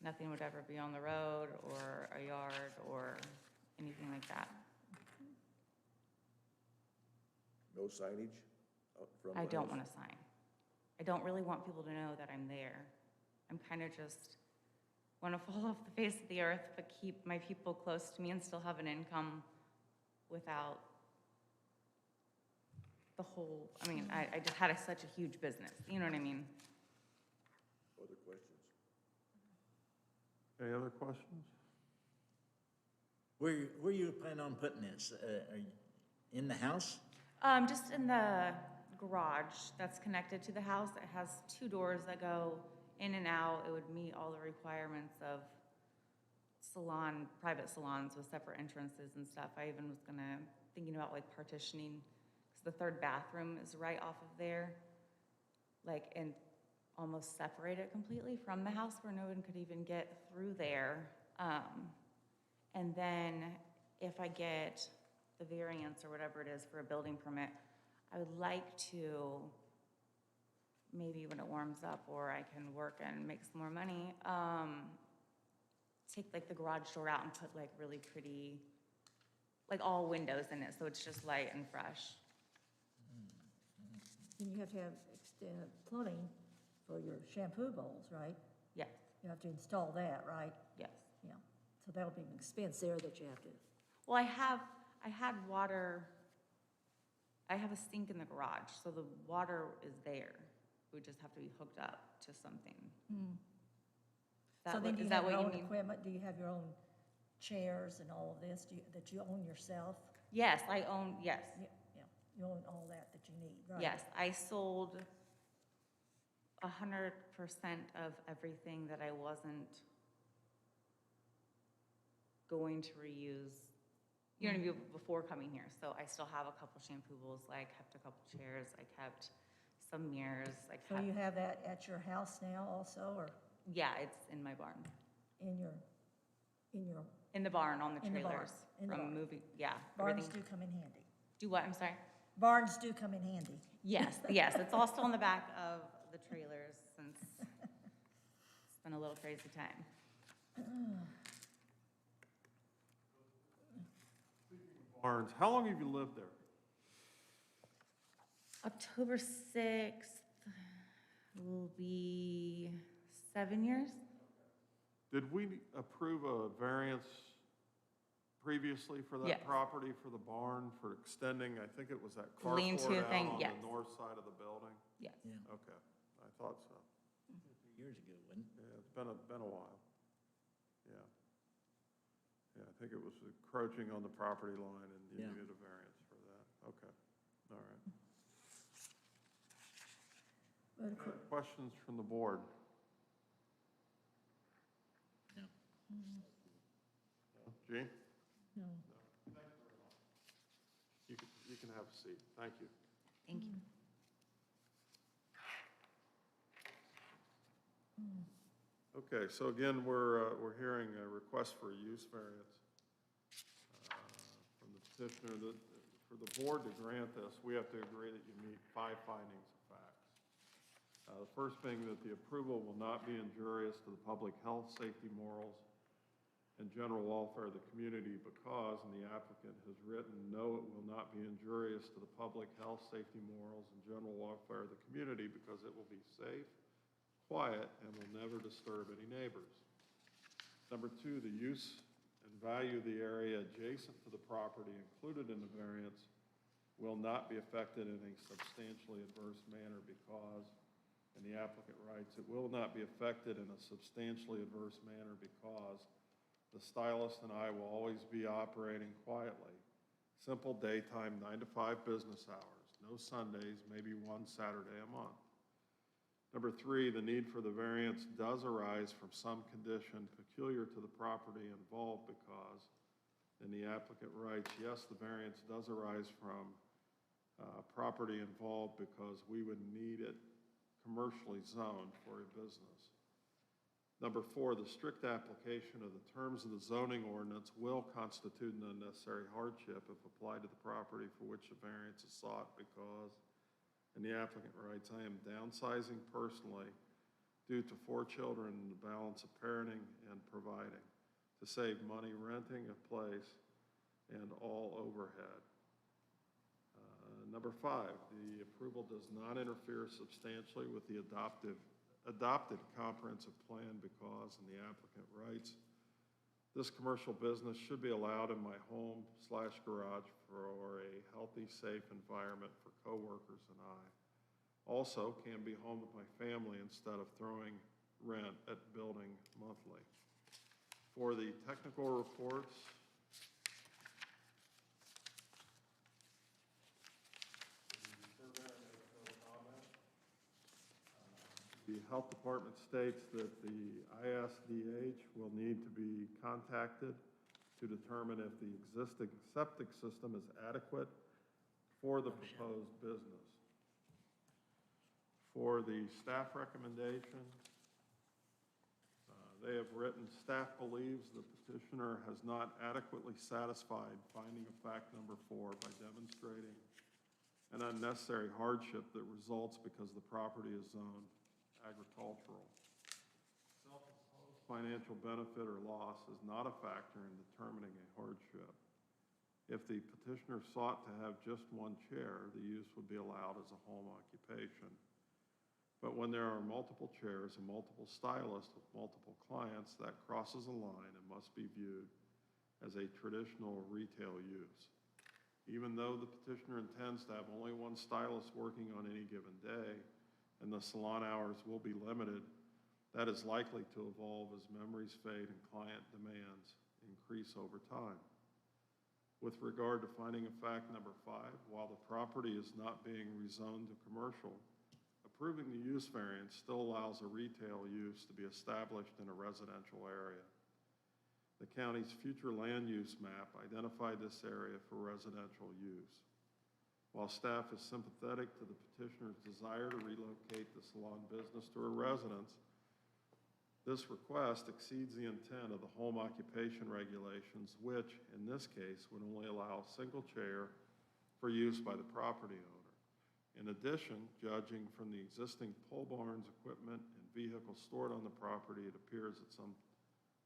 Nothing would ever be on the road or a yard or anything like that. No signage out front I of the don't house? want to sign. I don't really want people to know that I'm there. I'm kind of just want to fall off the face of the earth, but keep my people close to me and still have an income without the whole, I mean, I just had such a huge business, you know what I mean? Other questions? Any other questions? Where you plan on putting this? Are you in the house? Just in the garage that's connected to the house. It has 2 doors that go in and out. It would meet all the requirements of private salons with separate entrances and stuff. I even was thinking about like partitioning, because the 3rd bathroom is right off of there, like, and almost separate it completely from the house where no one could even get through there. And then if I get the variance or whatever it is for a building permit, I would like to, maybe when it warms up or I can work and make some more money, take like the garage door out and put like really pretty, like all windows in it, so it's just light and fresh. And you have to have extended plumbing for your shampoo bowls, right? Yes, You have to install that, right? yes. Yeah. So that'll be an expense there that you have to, Well, I had water, I have a sink in the garage, so the water is there. It would just have to be hooked up to something. so then do you Is that have what your you own mean? equipment? Do you have your own chairs and all of this, that you own yourself? Yes, I own, yes, Yeah, yeah, you own all that you need, right? yes. I sold 100% of everything that I wasn't going to reuse, you know what I mean, before coming here. So I still have a couple shampoo bowls, I kept a couple chairs, I kept some mirrors, I So kept, you have that at your house now also, or yeah, it's in my barn. in your, In the barn, on the In the barn, trailers, in the from barn. moving, yeah. barns everything. do come in handy. Do what, I'm sorry? Barns do come in handy. Yes, yes, it's all still in the back of the trailers since it's been a little crazy time. Barnes, how long have you lived there? October 6th will be 7 years? Did we approve a variance previously for Yes. that property, for the barn, for extending, I think it was that carport Lean-to out thing, on yes. the north side of the building? Yes. Yeah, Okay, I thought so. 3 years ago, wasn't it? Yeah, it's been a while. Yeah. Yeah, I think it was encroaching on the property line and you Yeah. needed a variance for that. Okay, all right. But of course, Questions from the board? No. Gene? no. You can have a seat. Thank you. Thank you. Okay, so again, we're hearing a request for a use variance from the petitioner. For the board to grant this, we have to agree that you meet 5 findings of facts. The first being that the approval will not be injurious to the public health, safety, morals, and general welfare of the community because, and the applicant has written, no, it will not be injurious to the public health, safety, morals, and general welfare of the community because it will be safe, quiet, and will never disturb any neighbors. Number 2, the use and value of the area adjacent to the property included in the variance will not be affected in a substantially adverse manner because, and the applicant writes, it will not be affected in a substantially adverse manner because the stylist and I will always be operating quietly. Simple daytime 9 to 5 business hours, no Sundays, maybe one Saturday a month. Number 3, the need for the variance does arise from some condition peculiar to the property involved because, and the applicant writes, yes, the variance does arise from property involved because we would need it commercially zoned for a business. Number 4, the strict application of the terms of the zoning ordinance will constitute an unnecessary hardship if applied to the property for which the variance is sought because, and the applicant writes, I am downsizing personally due to 4 children and the balance of parenting and providing to save money renting a place and all overhead. Number 5, the approval does not interfere substantially with the adopted comprehensive plan because, and the applicant writes, this commercial business should be allowed in my home/garage for a healthy, safe environment for coworkers and I. Also, can be home with my family instead of throwing rent at building monthly. For the technical reports, the health department states that the ISDH will need to be contacted to determine if the existing septic system is adequate for the proposed business. For the staff recommendation, they have written, staff believes the petitioner has not adequately satisfied finding of fact number 4 by demonstrating an unnecessary hardship that results because the property is zoned agricultural. Self-imposed financial benefit or loss is not a factor in determining a hardship. If the petitioner sought to have just 1 chair, the use would be allowed as a home occupation. But when there are multiple chairs and multiple stylists with multiple clients, that crosses a line and must be viewed as a traditional retail use. Even though the petitioner intends to have only 1 stylist working on any given day, and the salon hours will be limited, that is likely to evolve as memories fade and client demands increase over time. With regard to finding of fact number 5, while the property is not being rezoned to commercial, approving the use variance still allows a retail use to be established in a residential area. The county's future land use map identified this area for residential use. While staff is sympathetic to the petitioner's desire to relocate the salon business to her residence, this request exceeds the intent of the home occupation regulations, which, in this case, would only allow a single chair for use by the property owner. In addition, judging from the existing pole barns, equipment, and vehicles stored on the property, it appears that some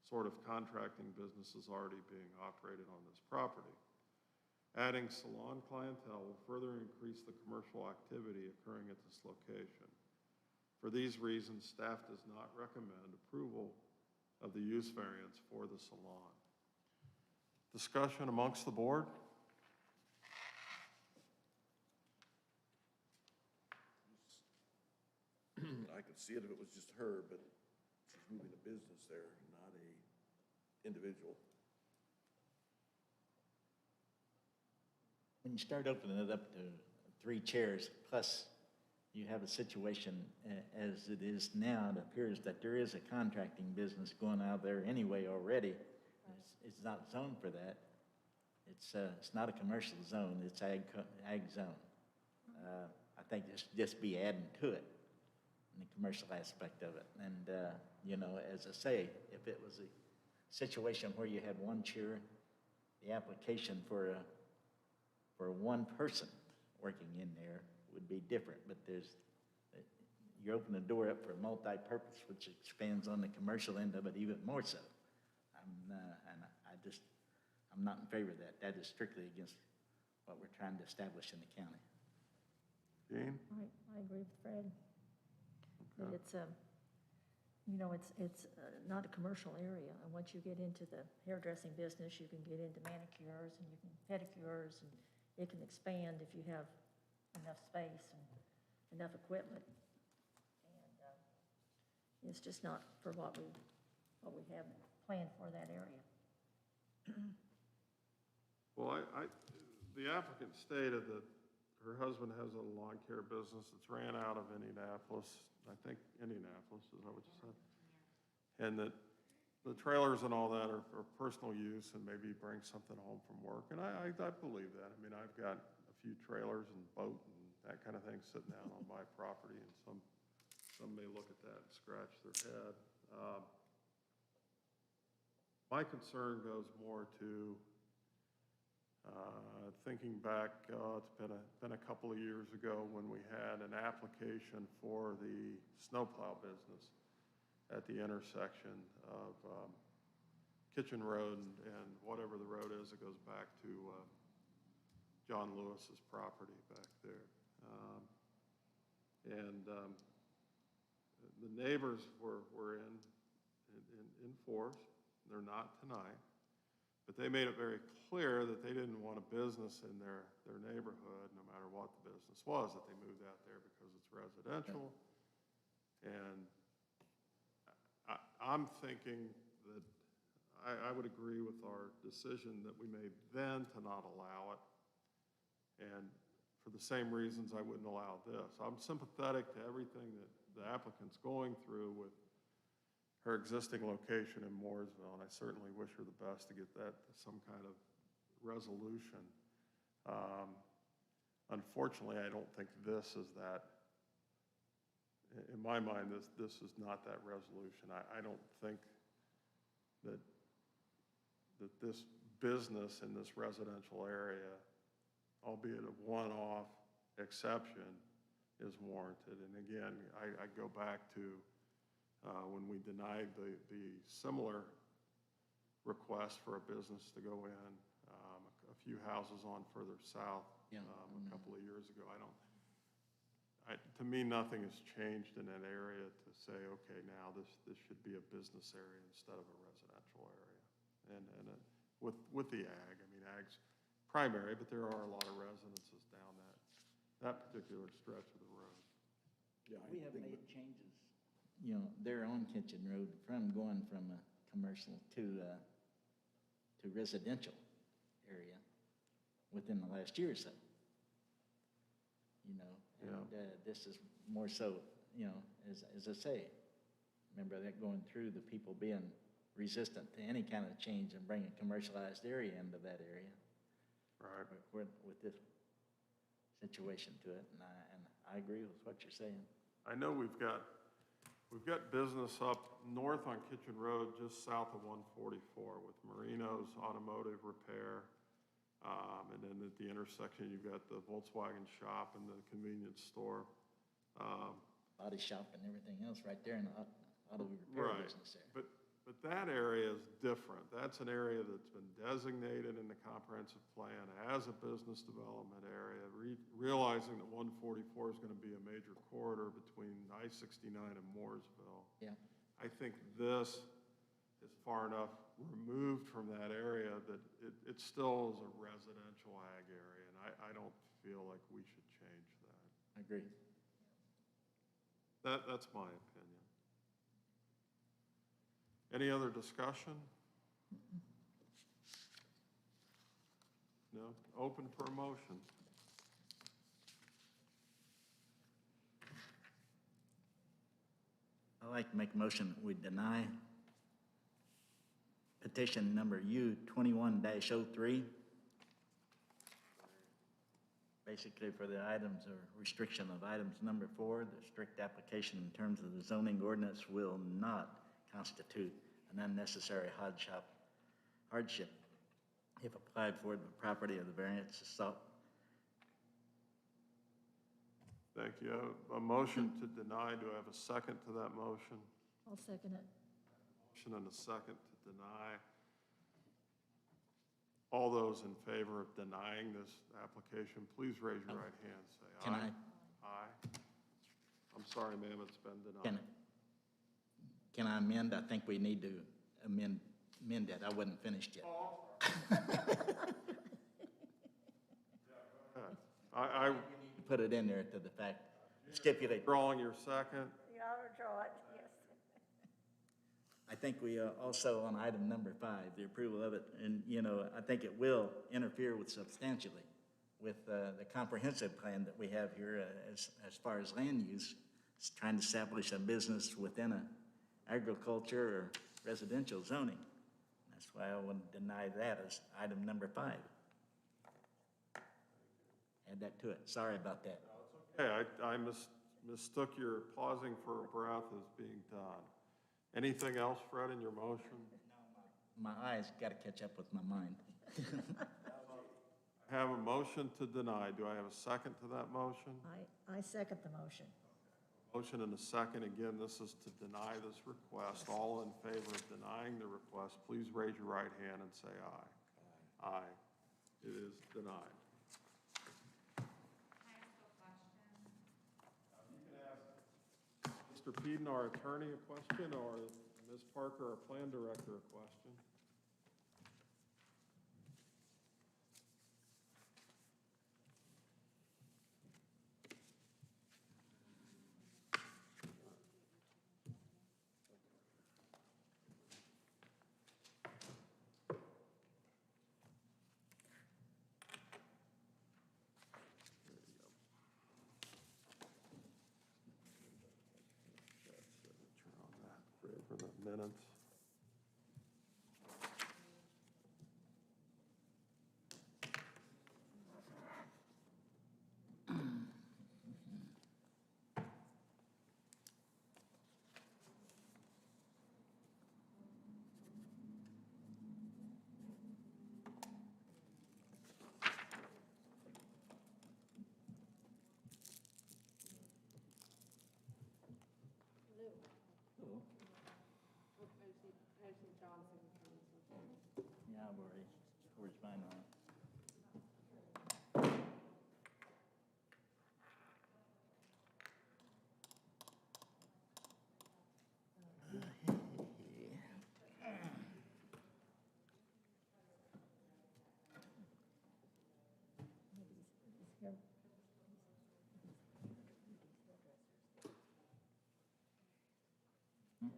sort of contracting business is already being operated on this property. Adding salon clientele will further increase the commercial activity occurring at this location. For these reasons, staff does not recommend approval of the use variance for the salon. Discussion amongst the board? I could see it if it was just her, but she's moving a business there, not a individual. When you start opening it up to 3 chairs, plus you have a situation as it is now, it appears that there is a contracting business going out there anyway already. It's not zoned for that. It's not a commercial zone, it's ag zone. I think it should just be adding to it in the commercial aspect of it. And, you know, as I say, if it was a situation where you had 1 chair, the application for one person working in there would be different, but you open the door up for multi-purpose, which expands on the commercial end of it even more so. I'm not in favor of that. That is strictly against what we're trying to establish in the county. Jean? I agree with Fred. That it's, you know, it's not a commercial area. And once you get into the hairdressing business, you can get into manicures and you can pedicures, and it can expand if you have enough space and enough equipment. And it's just not for what we have planned for that area. Well, the applicant stated that her husband has a lawn care business that's ran out of Indianapolis. I think Indianapolis, is that what you said? And that the trailers and all that are for personal use and maybe bring something home from work. And I believe that. I mean, I've got a few trailers and boat and that kind of thing sitting out on my property, and some may look at that and scratch their head. My concern goes more to thinking back, it's been a couple of years ago when we had an application for the snowplow business at the intersection of Kitchen Road and whatever the road is that goes back to John Lewis's property back there. The neighbors were in force. They're not tonight. But they made it very clear that they didn't want a business in their neighborhood, no matter what the business was, that they moved out there because it's residential. And I'm thinking that I would agree with our decision that we made then to not allow it. And for the same reasons I wouldn't allow this. I'm sympathetic to everything that the applicant's going through with her existing location in Mooresville, and I certainly wish her the best to get that to some kind of resolution. Unfortunately, I don't think this is that. In my mind, this is not that resolution. I don't think that this business in this residential area, albeit a one-off exception, is warranted. And again, I go back to when we denied the similar request for a business to go in a few houses on further south a couple of years ago. To me, nothing has changed in that area to say, okay, now this should be a business area instead of a residential area. And with the ag, I mean, ag's primary, but there are a lot of residences down that particular stretch of the road. Yeah, We have made changes, you know, there on Kitchen Road, going from a commercial to to residential area within the last year or so. You know, and this is more so, you know, as I say, remember that going through the people being resistant to any kind of change and bringing commercialized area into that area. Right. With this situation to it, and I agree with what you're saying. I know we've got business up north on Kitchen Road, just south of 144 with Marino's Automotive Repair. And then at the intersection, you've got the Volkswagen shop and the convenience store. Body shop and everything else right there in the auto repair Right. business there. But that area is different. That's an area that's been designated in the comprehensive plan as a business development area, realizing that 144 is going to be a major corridor between I-69 and Mooresville. Yeah. I think this is far enough removed from that area that it still is a residential ag area, and I don't feel like we should change that. I agree. That's my opinion. Any other discussion? No? Open for a motion. I'd like to make a motion that we deny petition number U21-03. Basically for the items or restriction of items number 4, the strict application in terms of the zoning ordinance will not constitute an unnecessary hardship if applied for the property of the variance is sought. Thank you. A motion to deny. Do I have a second to that motion? I'll second it. Motion and a second to deny. All those in favor of denying this application, please raise your right hand. Say aye. Can I? Aye. I'm sorry, ma'am, it's been denied. Can I amend? I think we need to amend it. I wasn't finished yet. I Put it in there to the fact, stipulate. drawing your second. Yeah, I'll draw it, yes. I think we also on item number 5, the approval of it, and, you know, I think it will interfere with substantially with the comprehensive plan that we have here as far as land use. It's trying to establish a business within a agriculture or residential zoning. That's why I want to deny that as item number 5. Add that to it. Sorry about that. Okay, I mistook your pausing for a breath as being done. Anything else, Fred, in your motion? My eyes got to catch up with my mind. I have a motion to deny. Do I have a second to that motion? I second the motion. Motion and a second. Again, this is to deny this request. All in favor of denying the request, please raise your right hand and say aye. Aye. It is denied. Mr. Peden, our attorney, a question, or Ms. Parker, our plan director, a question? For the minutes. Yeah, I've already, where's mine on it?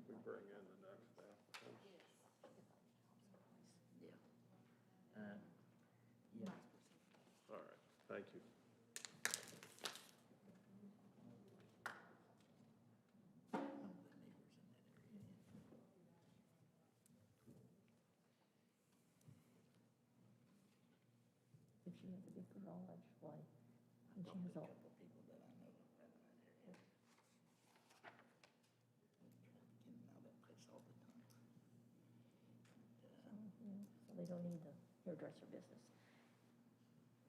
We bring in the next applicant. she has a big garage, why? And she Talked has to a all, couple of people that I know right in that area. Get them out of that place all the time. so they don't need the hairdresser business.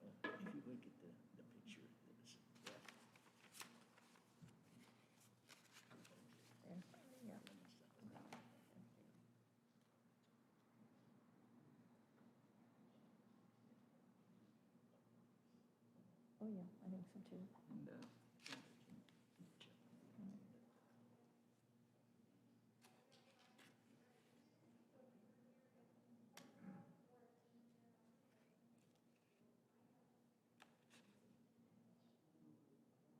If you look at the picture that was left. There, yeah. Oh, yeah, I think so too. And,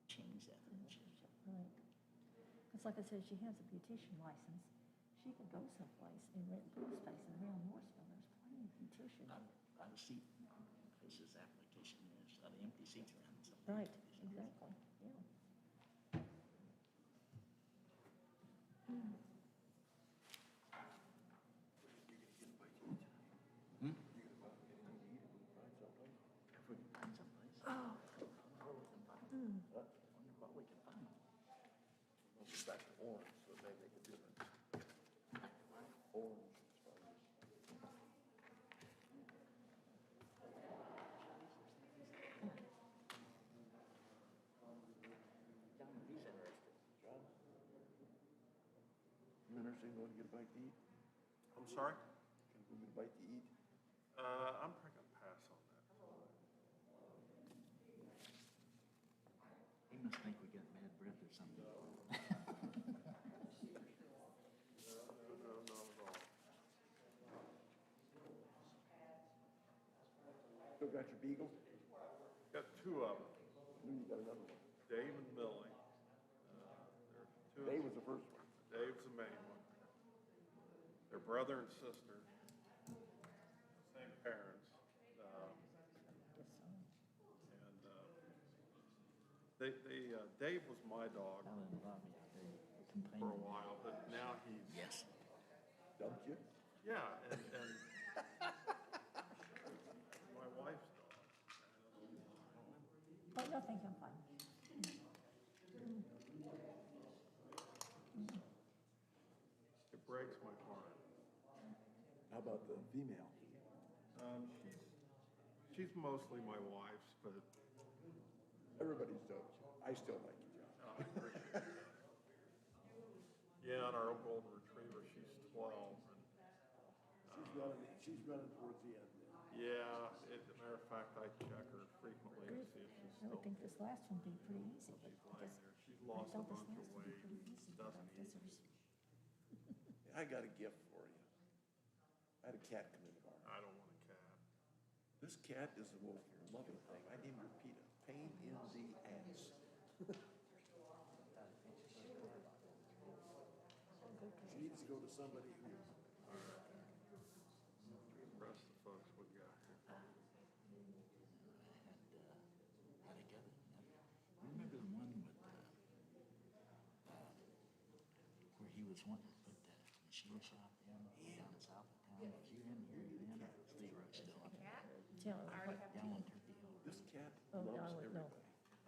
change that. Right. Because like I said, she has a beautician license. She could go someplace and rent pool space, and around Morrisville, there's plenty of beauticians. I was seat, places application, there's a lot of empty seats around. So Right, exactly, yeah. If we can find someplace. Oh. Or we can find, wonder what we can find. Let's get back to orange, so it may make a difference. Orange. John, he's interested. John? You interested in going to get a bite to eat? I'm sorry? Can we get a bite to eat? I'm probably gonna pass on that. He must think we got bad breath or something. No, not at all. Still got your beagle? Got two of them, You got another one. Dave and Millie. They're two of Dave was the first one. Dave's the main one. They're brother and sister, same parents. And Dave was my dog Down in the lobby, they for a complaining. while, but now he's, Yes. Dumped you? yeah, and my wife's dog. Oh, no, thank you, I'm fine. It breaks my heart. How about the female? She's mostly my wife's, but Everybody's dumped you. I still like you, John. I appreciate that. Yeah, and our golden retriever, she's 12, and She's running towards the end now. yeah, as a matter of fact, I check her frequently to see if she's I still would think this last one would be pretty easy, but fine because there. She's I lost a thought this bunch of last one would be weight, pretty easy. but doesn't I guess eat. there's- I got a gift for you. I had a cat come in the garden. I don't want a cat. This cat is the most loving thing. I named her Peta. Pain in the ass. She needs to go to somebody who, Rest of the folks we got here. Had a gather. Remember the one with, where he was wanting to put that machine shop in, down south of town? Was you in here then? Or was Leroy still up there? Tell her what- Down on Turkey Hill. this cat Oh, no, loves no, everybody.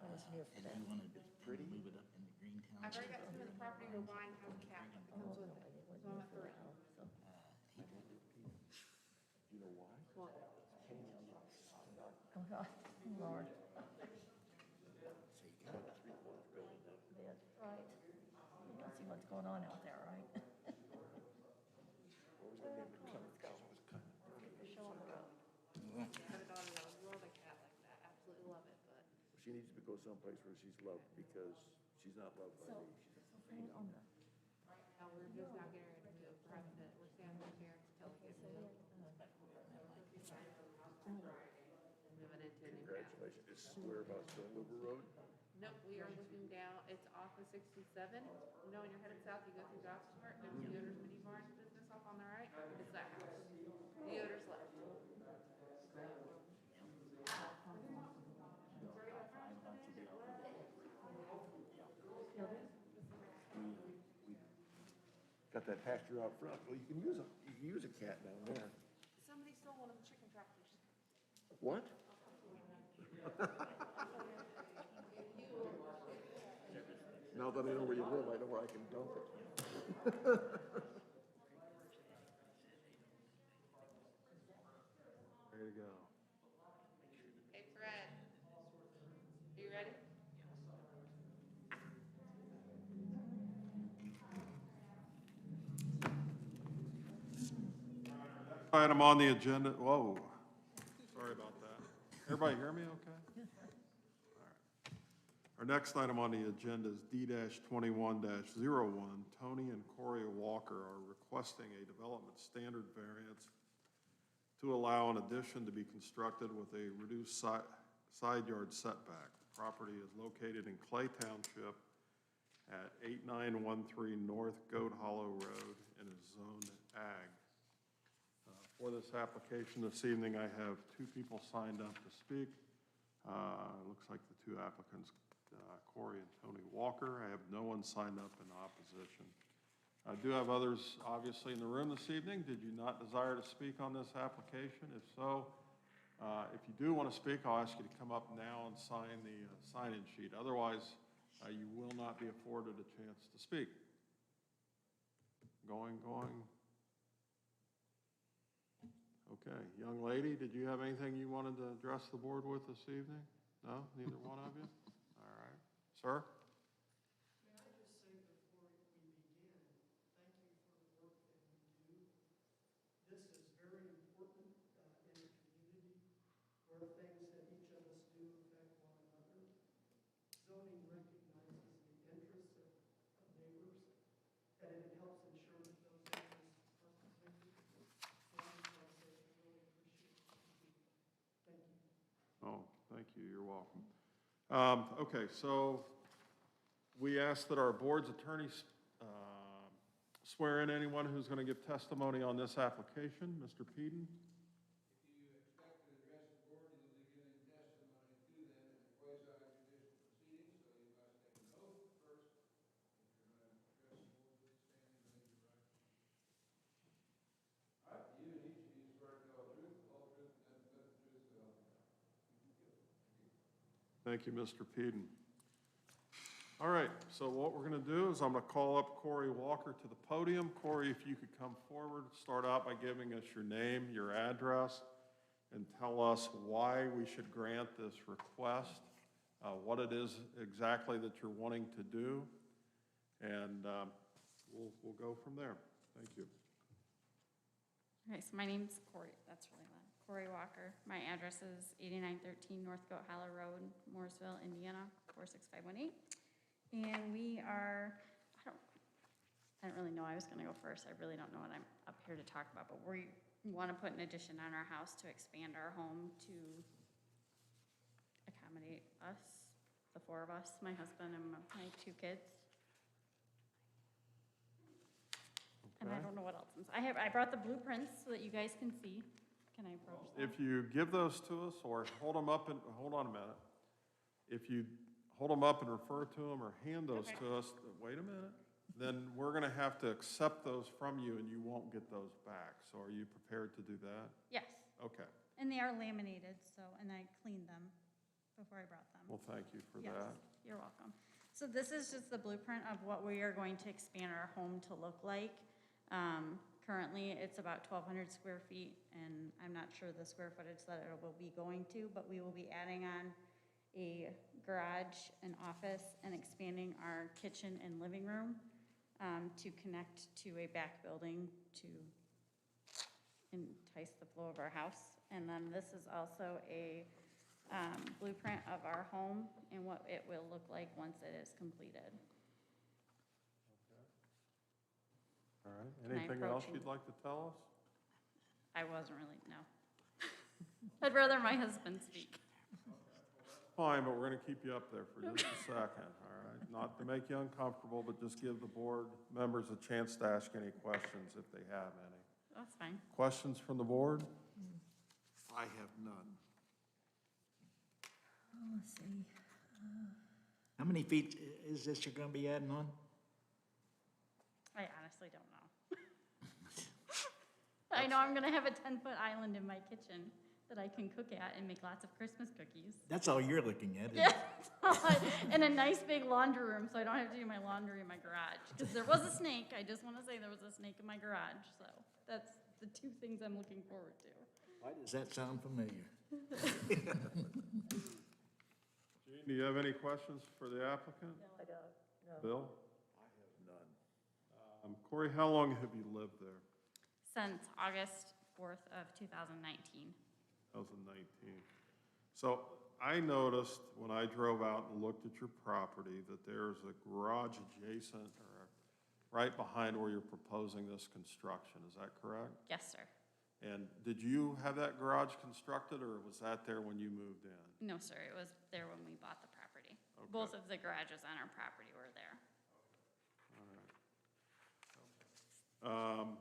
I wasn't here for And that. he wanted to Pretty? move it up into Greentown. I've already got some of the property we're buying has a cat that Oh, comes no, with I it. wasn't So I'm here at for three. that, so. He did. You know why? Well, Oh, God, Lord, So you got About 3/4 building up. bed, right. You don't see what's going on out there, right? What was her name? Let's go. show on the road. I have a daughter that would love a cat like that, absolutely love it, but She needs to go someplace where she's loved because she's not loved by me. Right on the, right now, we're just now getting ready to move. We're having to, we're staying with parents until we get moved. Moving into a new house. Congratulations. Is whereabouts on River Road? Nope, we are looking down, it's off of 67. You know, when you're headed south, you go through Gosport, there's the Yoder's Mini Barn business off on the right. It's that house. The Yoder's left. Got that pasture out front. Well, you can use a cat down there. Somebody stole one of the chicken tractors. What? Now that I know where you live, I know where I can dump it. Ready to go. Hey, Fred, are you ready? Item on the agenda, whoa, sorry about that. Everybody hear me okay? All right. Our next item on the agenda is D-21-01. Tony and Corey Walker are requesting a development standard variance to allow an addition to be constructed with a reduced side yard setback. The property is located in Clay Township at 8913 North Goat Hollow Road and is zoned ag. For this application this evening, I have two people signed up to speak. Looks like the two applicants, Corey and Tony Walker. I have no one signed up in opposition. I do have others obviously in the room this evening. Did you not desire to speak on this application? If so, if you do want to speak, I'll ask you to come up now and sign the sign-in sheet. Otherwise, you will not be afforded a chance to speak. Going. Okay, young lady, did you have anything you wanted to address the board with this evening? No, neither one of you? All right. Sir? May I just say before we begin, thank you for the work that you do. This is very important in a community where things that each of us do affect one another. Zoning recognizes the interests of neighbors, and it helps ensure that those interests are protected. So I just want to say I really appreciate what you do. Thank you. Oh, thank you, you're welcome. Okay, so we ask that our board's attorneys swear in anyone who's going to give testimony on this application. Mr. Peden? If you expect to address the board, you'll be giving testimony to them in a quasi-judicial proceeding, so you must take an oath first. If you're going to address the board, please stand and raise your right hand. All right, you and each of you swear to tell the truth, the whole truth, and nothing but the truth, so help you God. Thank you, Mr. Peden. All right, so what we're going to do is I'm going to call up Corey Walker to the podium. Corey, if you could come forward, start out by giving us your name, your address, and tell us why we should grant this request, what it is exactly that you're wanting to do, and we'll go from there. Thank you. Okay, so my name's Corey, that's really loud. Corey Walker. My address is 8913 North Goat Hollow Road, Mooresville, Indiana, 46518. And we are, I don't really know, I was gonna go first. I really don't know what I'm up here to talk about, but we wanna put an addition on our house to expand our home to accommodate us, the four of us, my husband and my two kids. And I don't know what else. I brought the blueprints so that you guys can see. Can I approach them? If you give those to us, or hold them up and, hold on a minute. If you hold them up and refer to them or hand those to us, wait a minute, then we're gonna have to accept those from you and you won't get those back. So are you prepared to do that? Yes. Okay. And they are laminated, and I cleaned them before I brought them. Well, thank you for Yes, that. you're welcome. So this is just the blueprint of what we are going to expand our home to look like. Currently, it's about 1,200 square feet, and I'm not sure the square footage that it will be going to, but we will be adding on a garage, an office, and expanding our kitchen and living room to connect to a back building to entice the flow of our house. And then this is also a blueprint of our home and what it will look like once it is completed. All right. Can I Anything else approach you'd like to tell us? I wasn't really, no. I'd rather my husband speak. Fine, but we're gonna keep you up there for just a second, all right? Not to make you uncomfortable, but just give the board members a chance to ask any questions if they have any. That's fine. Questions from the board? I have none. Let's see. How many feet is this you're gonna be adding on? I honestly don't know. I know I'm gonna have a 10-foot island in my kitchen that I can cook at and make lots of Christmas cookies. That's all you're looking at, isn't Yeah, it? and a nice big laundry room, so I don't have to do my laundry in my garage. Because there was a snake, I just want to say there was a snake in my garage, so that's the two things I'm looking forward to. Why does that sound familiar? Gene, do you have any questions for the applicant? No, I don't, no. Bill? I have none. Corey, how long have you lived there? Since August 4th of 2019. 2019. So I noticed when I drove out and looked at your property that there's a garage adjacent or right behind where you're proposing this construction. Is that correct? Yes, sir. And did you have that garage constructed, or was that there when you moved in? No, sir, it was there when we bought the property. Okay. Both of the garages on our property were there. All right.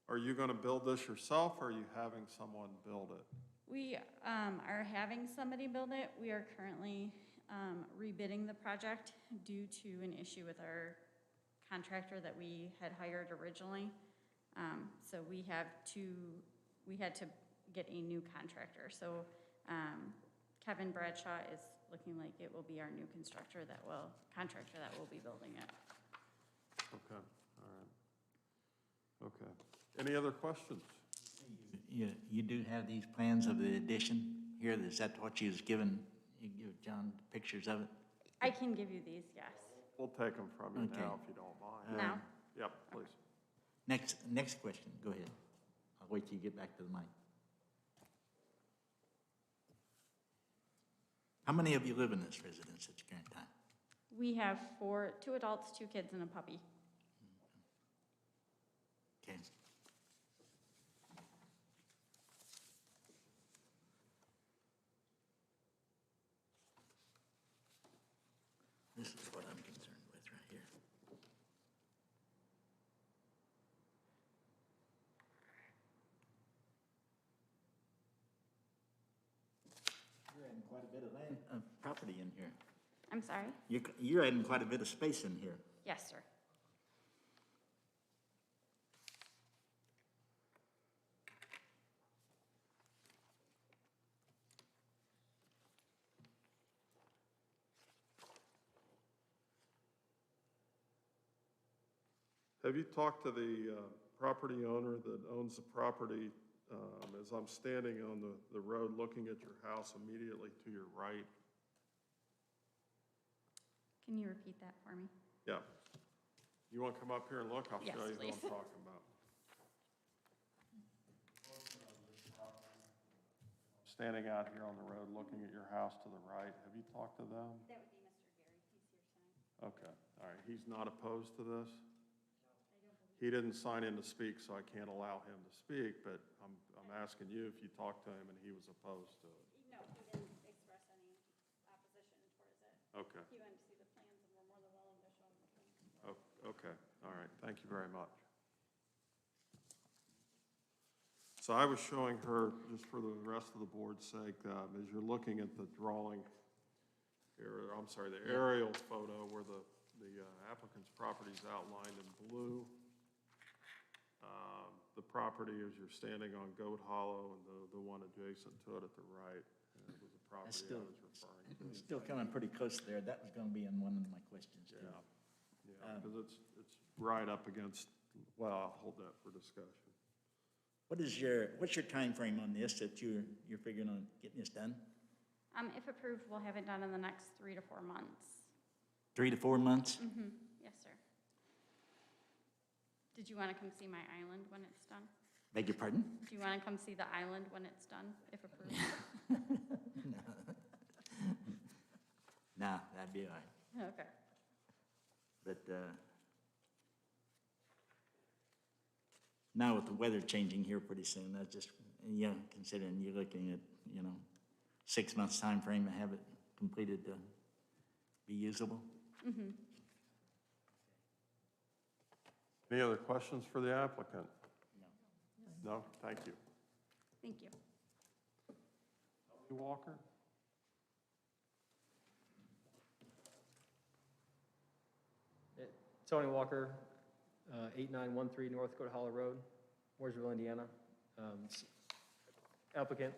Are you going to build this yourself, or are you having someone build it? We are having somebody build it. We are currently rebidding the project due to an issue with our contractor that we had hired originally. So we had to get a new contractor. So Kevin Bradshaw is looking like it will be our new contractor that will be building it. Okay, all right. Okay. Any other questions? You do have these plans of the addition here, is that what you was given, you give John pictures of it? I can give you these, yes. We'll take them from you Okay. now if you don't mind. Now? Yep, please. Next question, go ahead. I'll wait till you get back to the mic. How many of you live in this residence at the current time? We have two adults, 2 kids, and a puppy. Okay. This is what I'm concerned with right here. You're adding quite a bit of land, property in here. I'm sorry? You're adding quite a bit of space in here. Yes, sir. Have you talked to the property owner that owns the property? As I'm standing on the road looking at your house immediately to your right? Can you repeat that for me? Yeah. You want to come up here and look? I'll Yes, show you please. what I'm talking about. Standing out here on the road looking at your house to the right. Have you talked to them? That would be Mr. Gary. He's here tonight. Okay, all right. He's not opposed to this? He didn't sign in to speak, so I can't allow him to speak, but I'm asking you if you talked to him and he was opposed to it. No, he didn't express any opposition towards it. Okay, He went to see the plans and we're more than willing to show him the plans. okay, all right. Thank you very much. So I was showing her, just for the rest of the board's sake, as you're looking at the drawing, I'm sorry, the aerial photo where the applicant's property is outlined in blue. The property as you're standing on Goat Hollow and the one adjacent to it at the right was the property I was referring to. Still coming pretty close there. That was going to be in one of my questions too. Yeah, because it's right up against, well, I'll hold that for discussion. What's your time frame on this that you're figuring on getting this done? If approved, we'll have it done in the next 3 to 4 months. 3 to 4 months? Mm-hmm. Yes, sir. Did you want to come see my island when it's done? Beg your pardon? Do you want to come see the island when it's done, if approved? No, that'd be all right. Okay. But now with the weather changing here pretty soon, that's just, considering you're looking at, 6 months time frame to have it completed to be usable. Mm-hmm. Any other questions for the applicant? No. No? Thank you. Thank you. Walker? Tony Walker, 8913 North Dakota Hollow Road, Mooresville, Indiana. Applicant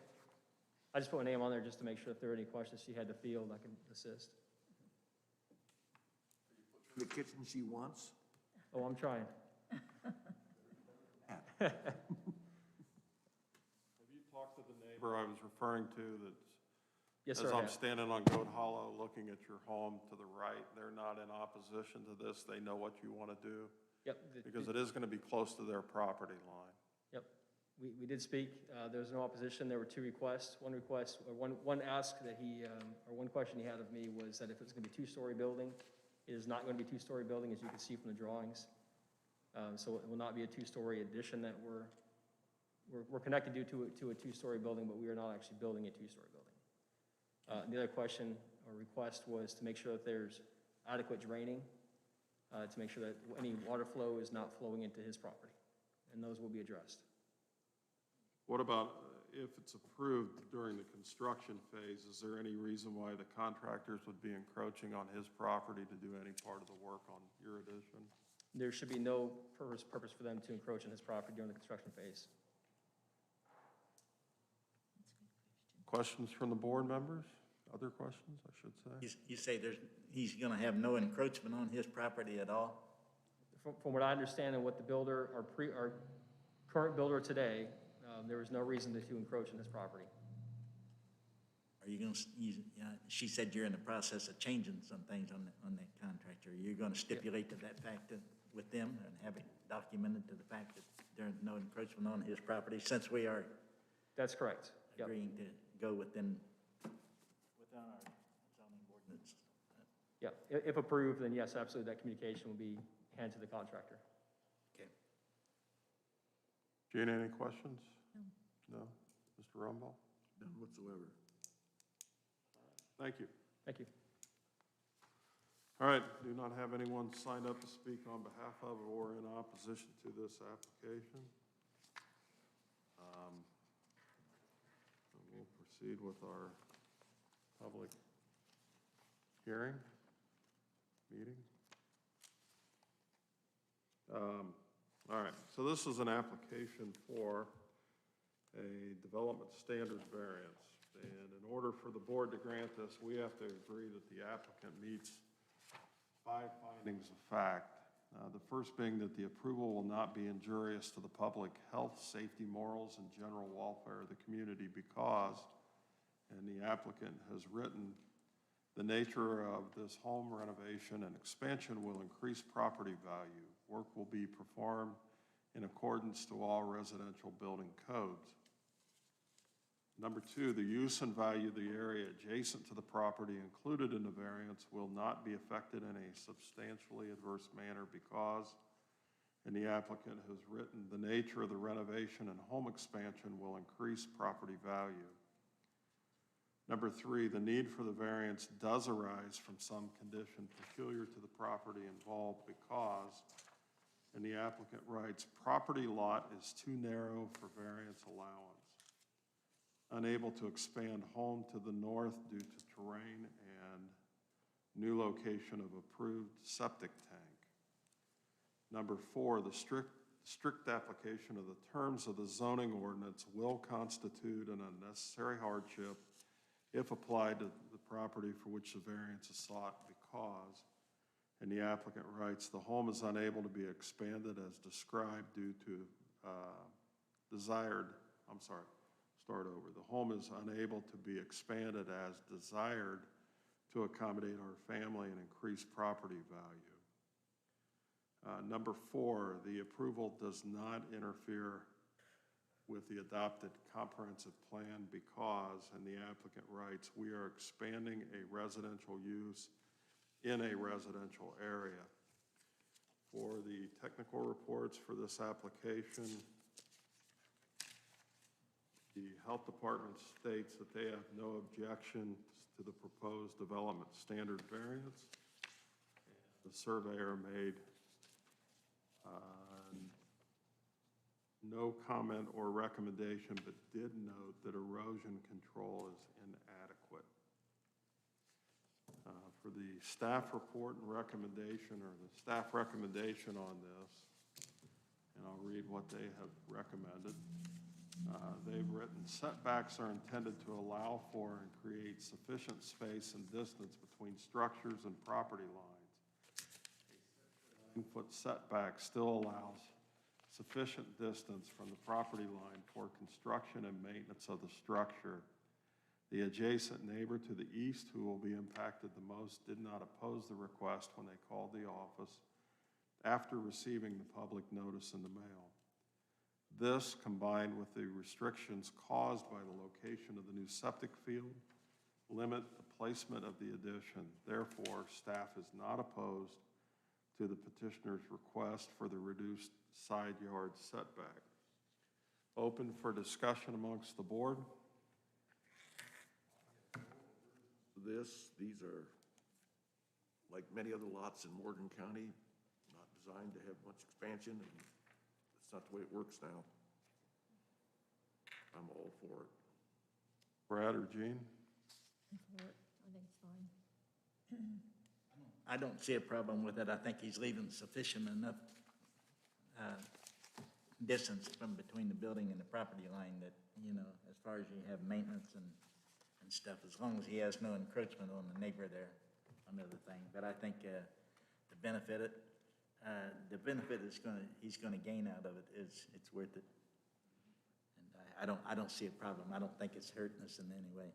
I just put my name on there just to make sure if there are any questions she had to field, I can assist. The kitchen she wants? Oh, I'm trying. Have you talked to the neighbor I was referring to that's, Yes, sir, as I I'm have. standing on Goat Hollow looking at your home to the right, they're not in opposition to this, they know what you want to do? Yep. Because it is going to be close to their property line. Yep. We did speak. There was no opposition. There were two requests. One request, or one ask that he, or one question he had of me was that if it's going to be a two-story building, it is not going to be a two-story building, as you can see from the drawings. So it will not be a two-story addition that we're connected to a two-story building, but we are not actually building a two-story building. And the other question or request was to make sure that there's adequate draining, to make sure that any water flow is not flowing into his property, and those will be addressed. What about if it's approved during the construction phase, is there any reason why the contractors would be encroaching on his property to do any part of the work on your addition? There should be no purpose for them to encroach on his property during the construction phase. Questions from the board members? Other questions, I should say? You say he's gonna have no encroachment on his property at all? From what I understand and what the builder, our current builder today, there is no reason to encroach on his property. Are you gonna, she said you're in the process of changing some things on that contractor. You're gonna stipulate to that fact with them and have it documented to the fact that there's no encroachment on his property, since we are That's correct. Yep. agreeing to go within our zoning ordinance. Yeah, if approved, then yes, absolutely, that communication will be handed to the contractor. Okay. Gina, any questions? No? Mr. Rumball? None whatsoever. Thank you. Thank you. All right, do not have anyone signed up to speak on behalf of or in opposition to this application. And we'll proceed with our public hearing, meeting. All right, so this is an application for a development standard variance. And in order for the board to grant this, we have to agree that the applicant meets 5 findings of fact. The first being that the approval will not be injurious to the public health, safety, morals, and general welfare of the community because, and the applicant has written, the nature of this home renovation and expansion will increase property value. Work will be performed in accordance to all residential building codes. Number 2, the use and value of the area adjacent to the property included in the variance will not be affected in a substantially adverse manner because, and the applicant has written, the nature of the renovation and home expansion will increase property value. Number 3, the need for the variance does arise from some condition peculiar to the property involved because, and the applicant writes, property lot is too narrow for variance allowance. Unable to expand home to the north due to terrain and new location of approved septic tank. Number 4, the strict application of the terms of the zoning ordinance will constitute an unnecessary hardship if applied to the property for which the variance is sought because, and the applicant writes, the home is unable to be expanded as described due to The home is unable to be expanded as desired to accommodate our family and increase property value. Number 4, the approval does not interfere with the adopted comprehensive plan because, and the applicant writes, we are expanding a residential use in a residential area. For the technical reports for this application, the health department states that they have no objection to the proposed development standard variance. The surveyor made no comment or recommendation, but did note that erosion control is inadequate. For the staff report and recommendation, or the staff recommendation on this, and I'll read what they have recommended. They've written, setbacks are intended to allow for and create sufficient space and distance between structures and property lines. A 9-foot setback still allows sufficient distance from the property line for construction and maintenance of the structure. The adjacent neighbor to the east, who will be impacted the most, did not oppose the request when they called the office after receiving the public notice in the mail. This, combined with the restrictions caused by the location of the new septic field, limit the placement of the addition. Therefore, staff is not opposed to the petitioner's request for the reduced side yard setback. Open for discussion amongst the board. These are, like many other lots in Morgan County, not designed to have much expansion, and that's not the way it works now. I'm all for it. Brad or Jean? I'm for it. I think it's fine. I don't see a problem with it. I think he's leaving sufficient enough distance from between the building and the property line that, you know, as far as you have maintenance and stuff, as long as he has no encroachment on the neighbor there, another thing. But I think the benefit he's gonna gain out of it is, it's worth it. And I don't see a problem. I don't think it's hurting us in any way.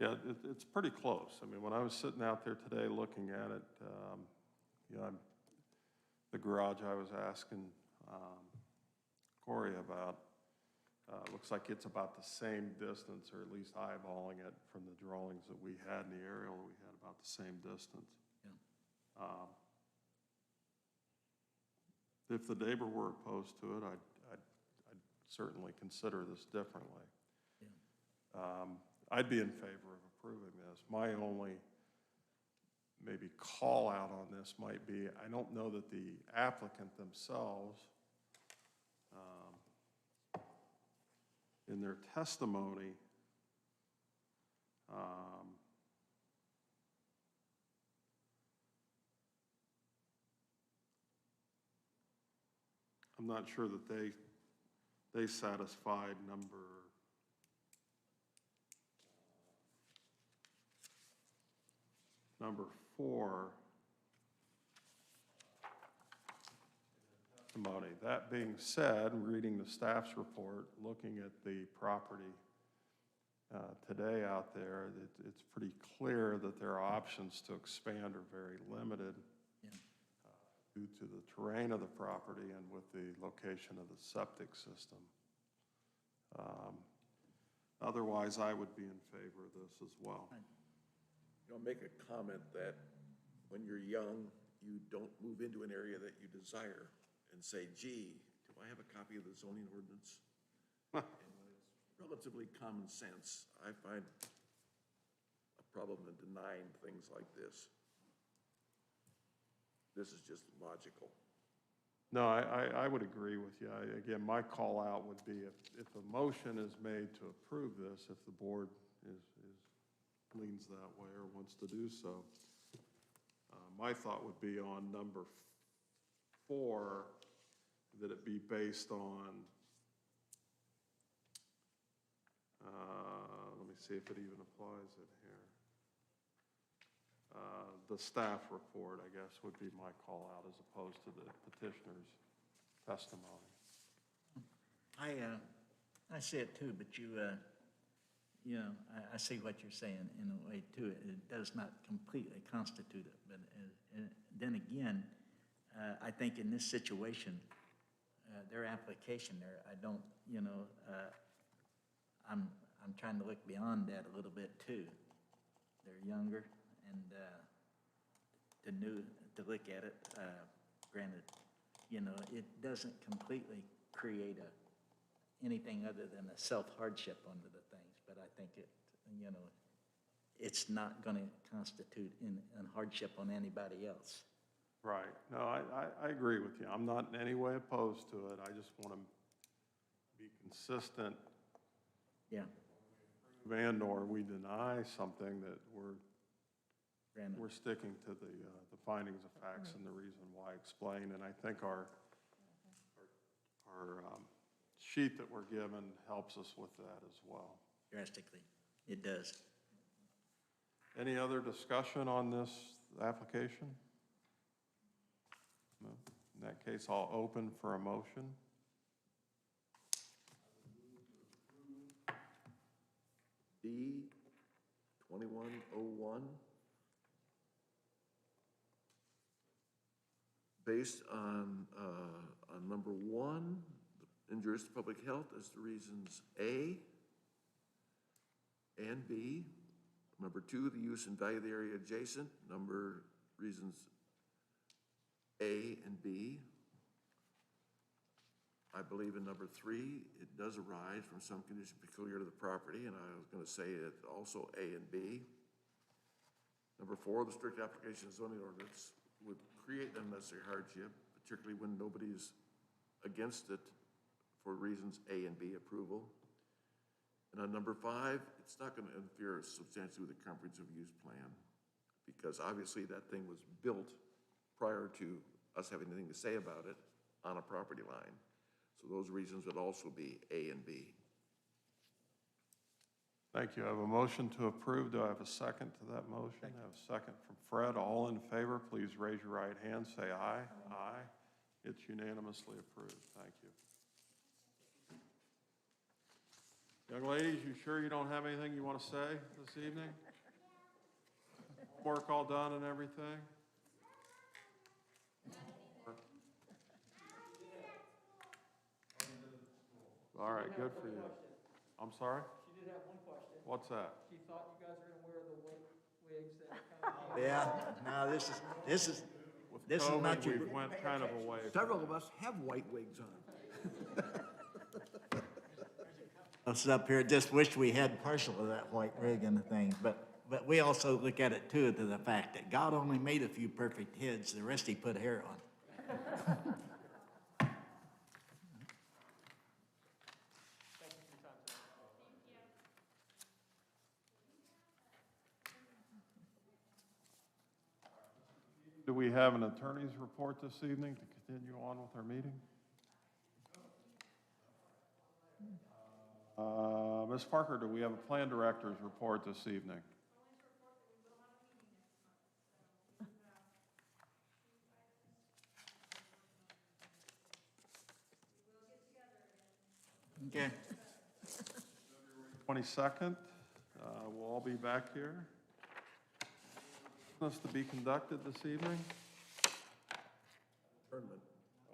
Yeah, it's pretty close. I mean, when I was sitting out there today looking at it, you know, the garage I was asking Corey about, looks like it's about the same distance, or at least eyeballing it from the drawings that we had in the aerial, we had about the same distance. Yeah. If the neighbor were opposed to it, I'd certainly consider this differently. Yeah. I'd be in favor of approving this. My only maybe call out on this might be, I don't know that the applicant themselves, in their testimony, I'm not sure that they satisfied number 4 testimony. That being said, reading the staff's report, looking at the property today out there, it's pretty clear that their options to expand are very limited. Yeah. Due to the terrain of the property and with the location of the septic system. Otherwise, I would be in favor of this as well. You know, make a comment that when you're young, you don't move into an area that you desire and say, gee, do I have a copy of the zoning ordinance? And when it's relatively common sense, I find a problem in denying things like this. This is just logical. No, I would agree with you. Again, my call out would be if a motion is made to approve this, if the board leans that way or wants to do so. My thought would be on number 4, that it be based on, let me see if it even applies it here. The staff report, I guess, would be my call out as opposed to the petitioner's testimony. I see it too, but you know, I see what you're saying in a way too. It does not completely constitute it, but then again, I think in this situation, their application there, I don't, you know, I'm trying to look beyond that a little bit too. They're younger, and to look at it, granted, you know, it doesn't completely create anything other than a self-hardship under the things, but I think it, you know, it's not going to constitute a hardship on anybody else. Right. No, I agree with you. I'm not in any way opposed to it. I just want to be consistent. Yeah. And/or we deny something that we're sticking to the findings of facts and the reason why explained. And I think our sheet that we're given helps us with that as well. Drastically, it does. Any other discussion on this application? No? In that case, I'll open for a motion. D 2101. Based on number 1, injurious to public health as the reasons A and B. Number 2, the use and value of the area adjacent, reasons A and B. I believe in number 3, it does arise from some condition peculiar to the property, and I was gonna say it also A and B. Number 4, the strict application of zoning ordinance would create unnecessary hardship, particularly when nobody's against it for reasons A and B approval. And on number 5, it's not gonna interfere substantially with the comprehensive use plan, because obviously that thing was built prior to us having anything to say about it on a property line. So those reasons would also be A and B. Thank you. I have a motion to approve. Do I have a second to that motion? I have a second from Fred. All in favor, please raise your right hand. Say aye. Aye. It's unanimously approved. Thank you. Young ladies, you sure you don't have anything you want to say this evening? Work all done and everything? All right, good for you. I'm sorry? She did have one question. What's that? She thought you guys were gonna wear the white wigs that kind of. Yeah, no, this is COVID, not your. we went kind of away. Several of us have white wigs on. Us up here just wished we had partial of that white rig and the thing, but we also look at it too, to the fact that God only made a few perfect heads, the rest he put hair on. Do we have an attorney's report this evening to continue on with our meeting? Ms. Parker, do we have a plan director's report this evening? Okay. 22nd, we'll all be back here. Business to be conducted this evening. Adjournment.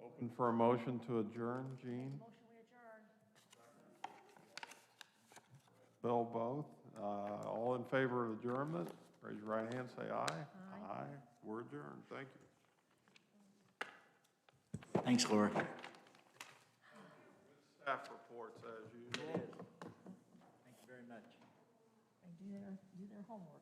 Open for a motion to adjourn. Jean? Motion we adjourn. Bill, both. All in favor of adjournment, raise your right hand, say aye. Aye. We're adjourned. Thank you. Thanks, Laura. Staff reports as usual. Thank you very much. They do their homework.